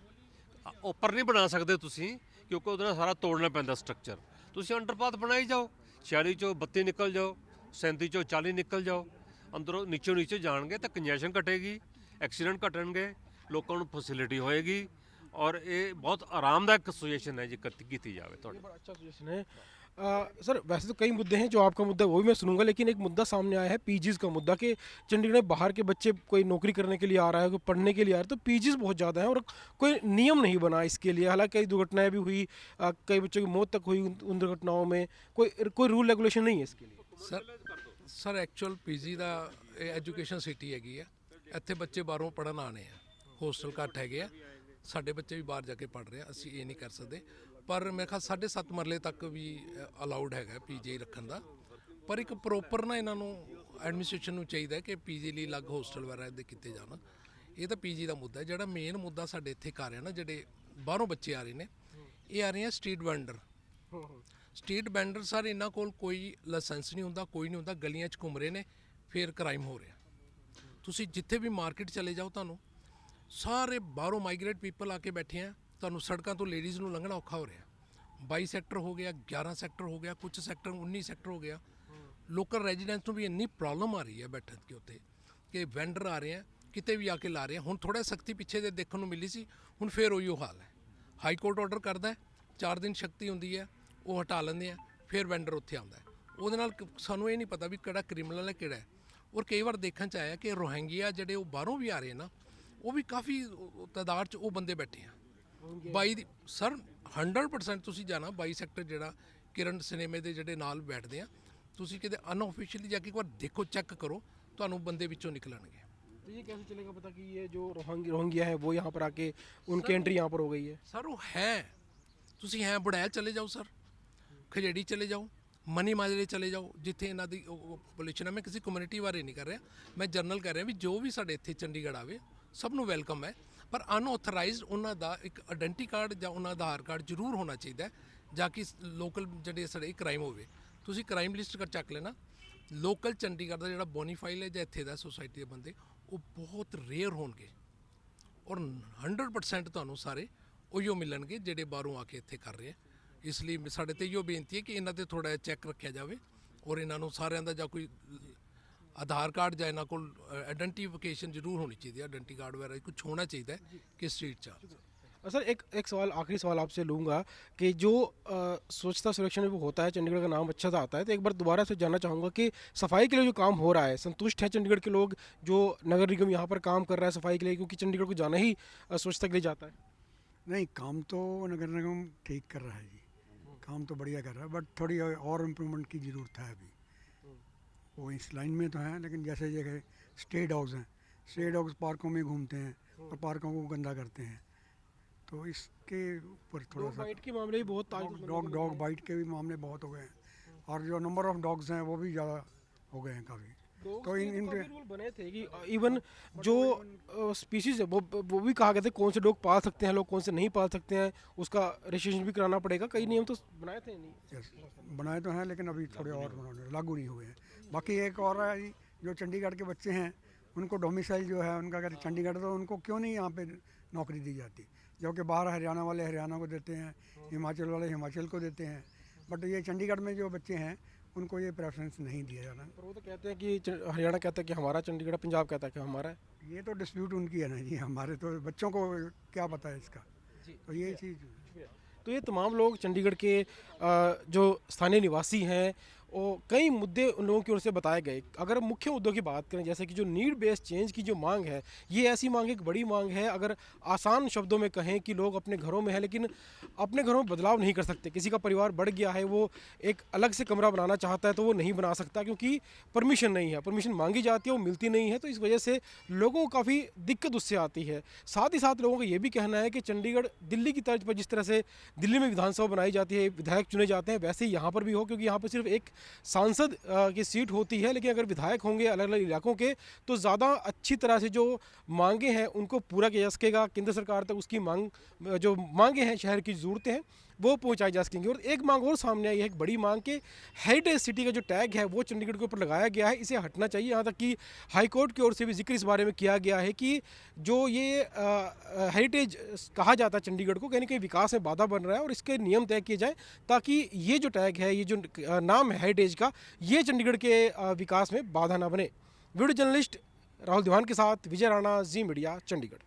ਉੱਪਰ ਨਹੀਂ ਬਣਾ ਸਕਦੇ ਤੁਸੀਂ, ਕਿਉਂਕਿ ਉਹਦੇ ਨਾਲ ਸਾਰਾ ਤੋੜਨਾ ਪੈਂਦਾ ਸਟਰਕਚਰ। ਤੁਸੀਂ ਅੰਡਰਪਾਥ ਬਣਾਈ ਜਾਓ, 40 ਚੋਂ 32 ਨਿਕਲ ਜਾਓ, 37 ਚੋਂ 40 ਨਿਕਲ ਜਾਓ, ਅੰਦਰੋਂ ਨੀਚੋਂ ਨੀਚੇ ਜਾਣਗੇ ਤਾਂ ਕੰਜੈਸ਼ਨ ਘਟੇਗੀ, ਐਕਸੀਡੈਂਟ ਘਟਣਗੇ, ਲੋਕਾਂ ਨੂੰ ਫੈਸਿਲਿਟੀ ਹੋਏਗੀ और ये बहुत आरामदायक सिचुएशन है जी की जाए। बड़ा अच्छा सजेशन है। सर वैसे तो कई मुद्दे हैं, जो आपका मुद्दा वो भी मैं सुनूंगा, लेकिन एक मुद्दा सामने आया है पीजीज़ का मुद्दा, कि चंडीगढ़ में बाहर के बच्चे कोई नौकरी करने के लिए आ रहा है, कोई पढ़ने के लिए आ रहा है, तो पीजीज़ बहुत ज़्यादा है और कोई नियम नहीं बना इसके लिए। हालांकि कई दुर्घटनाएं भी हुई, कई बच्चों की मौत तक हुई उन दुर्घटनाओं में, कोई रूल रेगुलेशन नहीं है इसके लिए। सर एक्चुअल पीजी का एजुकेशन सिटी हैगी है, ਇੱਥੇ ਬੱਚੇ ਬਾਹਰੋਂ ਪੜ੍ਹਨ ਆਣੇ ਆ, ਹੋਸਟਲ ਘੱਟ ਹੈਗੇ ਆ, ਸਾਡੇ ਬੱਚੇ ਵੀ ਬਾਹਰ ਜਾ ਕੇ ਪੜ੍ਹ ਰਹੇ ਆ, ਅਸੀਂ ਇਹ ਨਹੀਂ ਕਰ ਸਕਦੇ। ਪਰ ਮੇਰੇ ਖਿਆਲ 7.5 ਮਰਲੇ ਤੱਕ ਵੀ ਅਲਾਉਡ ਹੈਗਾ ਪੀਜੀ ਰੱਖਣ ਦਾ। ਪਰ ਇੱਕ ਪ੍ਰੋਪਰ ਨਾ ਇਹਨਾਂ ਨੂੰ ਐਡਮਿਨਿਸਟ੍ਰੇਸ਼ਨ ਨੂੰ ਚਾਹੀਦਾ ਕਿ ਪੀਜੀ ਲਈ ਅਲੱਗ ਹੋਸਟਲ ਵਗੈਰਾ ਦੇ ਕੀਤੇ ਜਾਣ। ਇਹ ਤਾਂ ਪੀਜੀ ਦਾ ਮੁੱਦਾ ਹੈ। ਜਿਹੜਾ ਮੇਨ ਮੁੱਦਾ ਸਾਡੇ ਇੱਥੇ ਕਰ ਰਿਹਾ ਨਾ, ਜਿਹੜੇ ਬਾਹਰੋਂ ਬੱਚੇ ਆ ਰਹੇ ਨੇ, ਇਹ ਆ ਰਹੇ ਆ street vendor. Street vendor sir, ਇਹਨਾਂ ਕੋਲ ਕੋਈ ਲਾਇਸੈਂਸ ਨਹੀਂ ਹੁੰਦਾ, ਕੋਈ ਨਹੀਂ ਹੁੰਦਾ, ਗਲੀਆਂ 'ਚ ਘੁੰਮ ਰਹੇ ਨੇ, ਫਿਰ ਕ੍ਰਾਈਮ ਹੋ ਰਿਹਾ। ਤੁਸੀਂ ਜਿੱਥੇ ਵੀ ਮਾਰਕੀਟ ਚਲੇ ਜਾਓ, ਤੁਹਾਨੂੰ ਸਾਰੇ ਬਾਹਰੋਂ ਮਾਈਗ੍ਰੇਟ ਪੀਪਲ ਆ ਕੇ ਬੈਠੇ ਆ, ਤੁਹਾਨੂੰ ਸੜਕਾਂ ਤੋਂ ਲੇਡੀਜ਼ ਨੂੰ ਲੰਘਣਾ ਔਖਾ ਹੋ ਰਿਹਾ। 22 ਸੈਕਟਰ ਹੋ ਗਿਆ, 11 ਸੈਕਟਰ ਹੋ ਗਿਆ, ਕੁਝ ਸੈਕਟਰ 19 ਸੈਕਟਰ ਹੋ ਗਿਆ। ਲੋਕਲ ਰੈਜ਼ੀਡੈਂਟਸ ਨੂੰ ਵੀ ਇੰਨੀ ਪ੍ਰੋਬਲਮ ਆ ਰਹੀ ਹੈ ਬੈਠਣ ਕੇ ਉੱਤੇ, ਕਿ ਵੈਂਡਰ ਆ ਰਹੇ ਆ, ਕਿਤੇ ਵੀ ਆ ਕੇ ਲਾ ਰਹੇ ਆ। ਹੁਣ ਥੋੜ੍ਹਾ ਸਖਤੀ ਪਿੱਛੇ ਦੇ ਦੇਖਣ ਨੂੰ ਮਿਲੀ ਸੀ, ਹੁਣ ਫੇਰ ਉਹੀ ਹਾਲ ਹੈ। ਹਾਈ ਕੋਰਟ ਆਰਡਰ ਕਰਦਾ, 4 ਦਿਨ ਸ਼ਕਤੀ ਹੁੰਦੀ ਹੈ, ਉਹ ਹਟਾ ਲੈਂਦੇ ਆ, ਫਿਰ ਵੈਂਡਰ ਉੱਥੇ ਆਉਂਦਾ। ਉਹਦੇ ਨਾਲ ਸਾਨੂੰ ਇਹ ਨਹੀਂ ਪਤਾ ਵੀ ਕਿਹੜਾ ਕ੍ਰਿਮੀਨਲ ਹੈ ਕਿਹੜਾ ਹੈ। ਔਰ ਕਈ ਵਾਰ ਦੇਖਣ 'ਚ ਆਇਆ ਕਿ ਰੋਹਿੰਗੀਆ ਜਿਹੜੇ ਉਹ ਬਾਹਰੋਂ ਵੀ ਆ ਰਹੇ ਨਾ, ਉਹ ਵੀ ਕਾਫੀ ਤਾਦਾਦ 'ਚ ਉਹ ਬੰਦੇ ਬੈਠੇ ਆ। 22 ਸਰ 100% ਤੁਸੀਂ ਜਾਣਾ 22 ਸੈਕਟਰ, ਜਿਹੜਾ ਕਿਰਨ ਸਿਨੇਮੇ ਦੇ ਜਿਹੜੇ ਨਾਲ ਬੈਠਦੇ ਆ, ਤੁਸੀਂ ਕਿਤੇ ਅਨऑफिशियली ਜਾ ਕੇ ਇੱਕ ਵਾਰ ਦੇਖੋ, ਚੈੱਕ ਕਰੋ, ਤੁਹਾਨੂੰ ਬੰਦੇ ਵਿੱਚੋਂ ਨਿਕਲਣਗੇ। तो ये कैसे चलेगा पता कि ये जो रोहिंग्या है वो यहाँ पर आके उनकी एंट्री यहाँ पर हो गई है? सर वो है, ਤੁਸੀਂ ਹੈ ਬੜੈਲ ਚਲੇ ਜਾਓ ਸਰ, ਖਜੇੜੀ ਚਲੇ ਜਾਓ, ਮਨੀ ਮਾਜਰੇ ਚਲੇ ਜਾਓ, ਜਿੱਥੇ ਇਹਨਾਂ ਦੀ ਪੋਲਿਊਸ਼ਨ ਹੈ। ਮੈਂ ਕਿਸੇ ਕਮਿਊਨਿਟੀ ਬਾਰੇ ਨਹੀਂ ਕਰ ਰਿਹਾ, ਮੈਂ ਜਨਰਲ ਕਰ ਰਿਹਾ ਵੀ ਜੋ ਵੀ ਸਾਡੇ ਇੱਥੇ ਚੰਡੀਗੜ੍ਹ ਆਵੇ ਸਭ ਨੂੰ ਵੈਲਕਮ ਹੈ। ਪਰ ਅਨਆਥੋਰਾਈਜ਼ਡ ਉਹਨਾਂ ਦਾ ਇੱਕ ਆਇਡੈਂਟੀ ਕਾਰਡ ਜਾਂ ਉਹਨਾਂ ਦਾ ਆਧਾਰ ਕਾਰਡ ਜ਼ਰੂਰ ਹੋਣਾ ਚਾਹੀਦਾ, ਜਾਂ ਕਿ ਲੋਕਲ ਜਿਹੜੇ ਸਾਡੇ ਕ੍ਰਾਈਮ ਹੋਵੇ। ਤੁਸੀਂ ਕ੍ਰਾਈਮ ਲਿਸਟ ਕਰ ਚੱਕ ਲੈਣਾ, ਲੋਕਲ ਚੰਡੀਗੜ੍ਹ ਦਾ ਜਿਹੜਾ ਬੋਨੀਫਾਈਲ ਹੈ ਜਾਂ ਇੱਥੇ ਦਾ ਸੋਸਾਇਟੀ ਦੇ ਬੰਦੇ, ਉਹ ਬਹੁਤ ਰੇਅਰ ਹੋਣਗੇ। ਔਰ 100% ਤੁਹਾਨੂੰ ਸਾਰੇ ਉਹੀਓ ਮਿਲਣਗੇ ਜਿਹੜੇ ਬਾਹਰੋਂ ਆ ਕੇ ਇੱਥੇ ਕਰ ਰਹੇ ਆ। ਇਸ ਲਈ ਸਾਡੇ ਤੇ ਇਹੋ ਬੇਨਤੀ ਹੈ ਕਿ ਇਹਨਾਂ ਤੇ ਥੋੜ੍ਹਾ ਜਿਹਾ ਚੈੱਕ ਰੱਖਿਆ ਜਾਵੇ, ਔਰ ਇਹਨਾਂ ਨੂੰ ਸਾਰਿਆਂ ਦਾ ਜਾਂ ਕੋਈ ਆਧਾਰ ਕਾਰਡ ਜਾਂ ਇਹਨਾਂ ਕੋਲ ਆਇਡੈਂਟੀਫਿਕੇਸ਼ਨ ਜ਼ਰੂਰ ਹੋਣੀ ਚਾਹੀਦੀ ਹੈ, ਆਇਡੈਂਟੀ ਕਾਰਡ ਵਗੈਰਾ ਕੁਝ ਹੋਣਾ ਚਾਹੀਦਾ ਹੈ कि स्ट्रीट चार्ज। सर एक सवाल, आखिरी सवाल आपसे लूँगा कि जो स्वच्छता सर्वेक्षण में होता है, चंडीगढ़ का नाम अच्छा सा आता है, तो एक बार दोबारा से जानना चाहूँगा कि सफाई के लिए जो काम हो रहा है, संतुष्ट हैं चंडीगढ़ के लोग जो नगर निगम यहाँ पर काम कर रहा है सफाई के लिए, क्योंकि चंडीगढ़ को जाना ही स्वच्छता के लिए जाता है? नहीं, काम तो नगर निगम ठीक कर रहा है जी, काम तो बढ़िया कर रहा है, बट थोड़ी और इम्प्रूवमेंट की ज़रूरत है अभी। वो इस लाइन में तो है, लेकिन जैसे जगह स्टे डॉग्स हैं, स्टे डॉग्स पार्कों में घूमते हैं और पार्कों को गंदा करते हैं, तो इसके ऊपर थोड़ा सा बाइट के मामले भी बहुत डॉग बाइट के भी मामले बहुत हो गए हैं, और जो नंबर ऑफ डॉग्स हैं वो भी ज़्यादा हो गए हैं काफ़ी। तो इन पे रूल बने थे कि इवन जो स्पीशीज़ है वो भी कहा गया था कौन से डॉग पाल सकते हैं लोग, कौन से नहीं पाल सकते हैं, उसका रजिस्ट्रेशन भी कराना पड़ेगा। कई नियम तो बनाए थे, नहीं बनाए तो हैं, लेकिन अभी थोड़े और लागू नहीं हुए हैं। बाकी एक और है जी, जो चंडीगढ़ के बच्चे हैं उनको डोमिसाइल जो है उनका अगर चंडीगढ़, तो उनको क्यों नहीं यहाँ पे नौकरी दी जाती, जो कि बाहर हरियाणा वाले हरियाणा को देते हैं, हिमाचल वाले हिमाचल को देते हैं, बट ये चंडीगढ़ में जो बच्चे हैं उनको ये प्रेफरेंस नहीं दिया जाना। पर वो तो कहते हैं कि हरियाणा कहता है कि हमारा, चंडीगढ़ पंजाब कहता है कि हमारा है। ये तो डिस्प्यूट उनकी है ना जी, हमारे तो बच्चों को क्या पता है इसका, तो ये चीज़। तो ये तमाम लोग चंडीगढ़ के जो स्थानीय निवासी हैं और कई मुद्दे उन लोगों की ओर से बताए गए। अगर मुख्य मुद्दों की बात करें, जैसे कि जो नीड बेस्ड चेंज की जो मांग है, ये ऐसी मांग एक बड़ी मांग है। अगर आसान शब्दों में कहें कि लोग अपने घरों में हैं लेकिन अपने घरों में बदलाव नहीं कर सकते। किसी का परिवार बढ़ गया है, वो एक अलग से कमरा बनाना चाहता है तो वो नहीं बना सकता क्योंकि परमिशन नहीं है, परमिशन मांगी जाती है वो मिलती नहीं है। तो इस वजह से लोगों को काफ़ी दिक्कत उससे आती है। साथ ही साथ लोगों का ये भी कहना है कि चंडीगढ़ दिल्ली की तर्ज पर जिस तरह से दिल्ली में विधानसभा बनाई जाती है, विधायक चुने जाते हैं, वैसे ही यहाँ पर भी हो, क्योंकि यहाँ पर सिर्फ एक सांसद की सीट होती है। लेकिन अगर विधायक होंगे अलग अलग इलाकों के तो ज़्यादा अच्छी तरह से जो मांगे हैं उनको पूरा किया जा सकेगा। केंद्र सरकार तक उसकी मांग, जो मांगे हैं, शहर की ज़रूरतें हैं, वो पहुंचाई जा सकेंगी। और एक मांग और सामने आई है, एक बड़ी मांग के हेरिटेज सिटी का जो टैग है वो चंडीगढ़ के ऊपर लगाया गया है, इसे हटना चाहिए। यहाँ तक कि हाई कोर्ट की ओर से भी जिक्र इस बारे में किया गया है कि जो ये हेरिटेज कहा जाता है चंडीगढ़ को, कहीं ना कहीं विकास में बाधा बन रहा है और इसके नियम तय किए जाएँ ताकि ये जो टैग है, ये जो नाम है हेरिटेज का, ये चंडीगढ़ के विकास में बाधा ना बने। वीडियो जर्नलिस्ट राहुल दीवान के साथ विजय राणा, जी मीडिया, चंडीगढ़।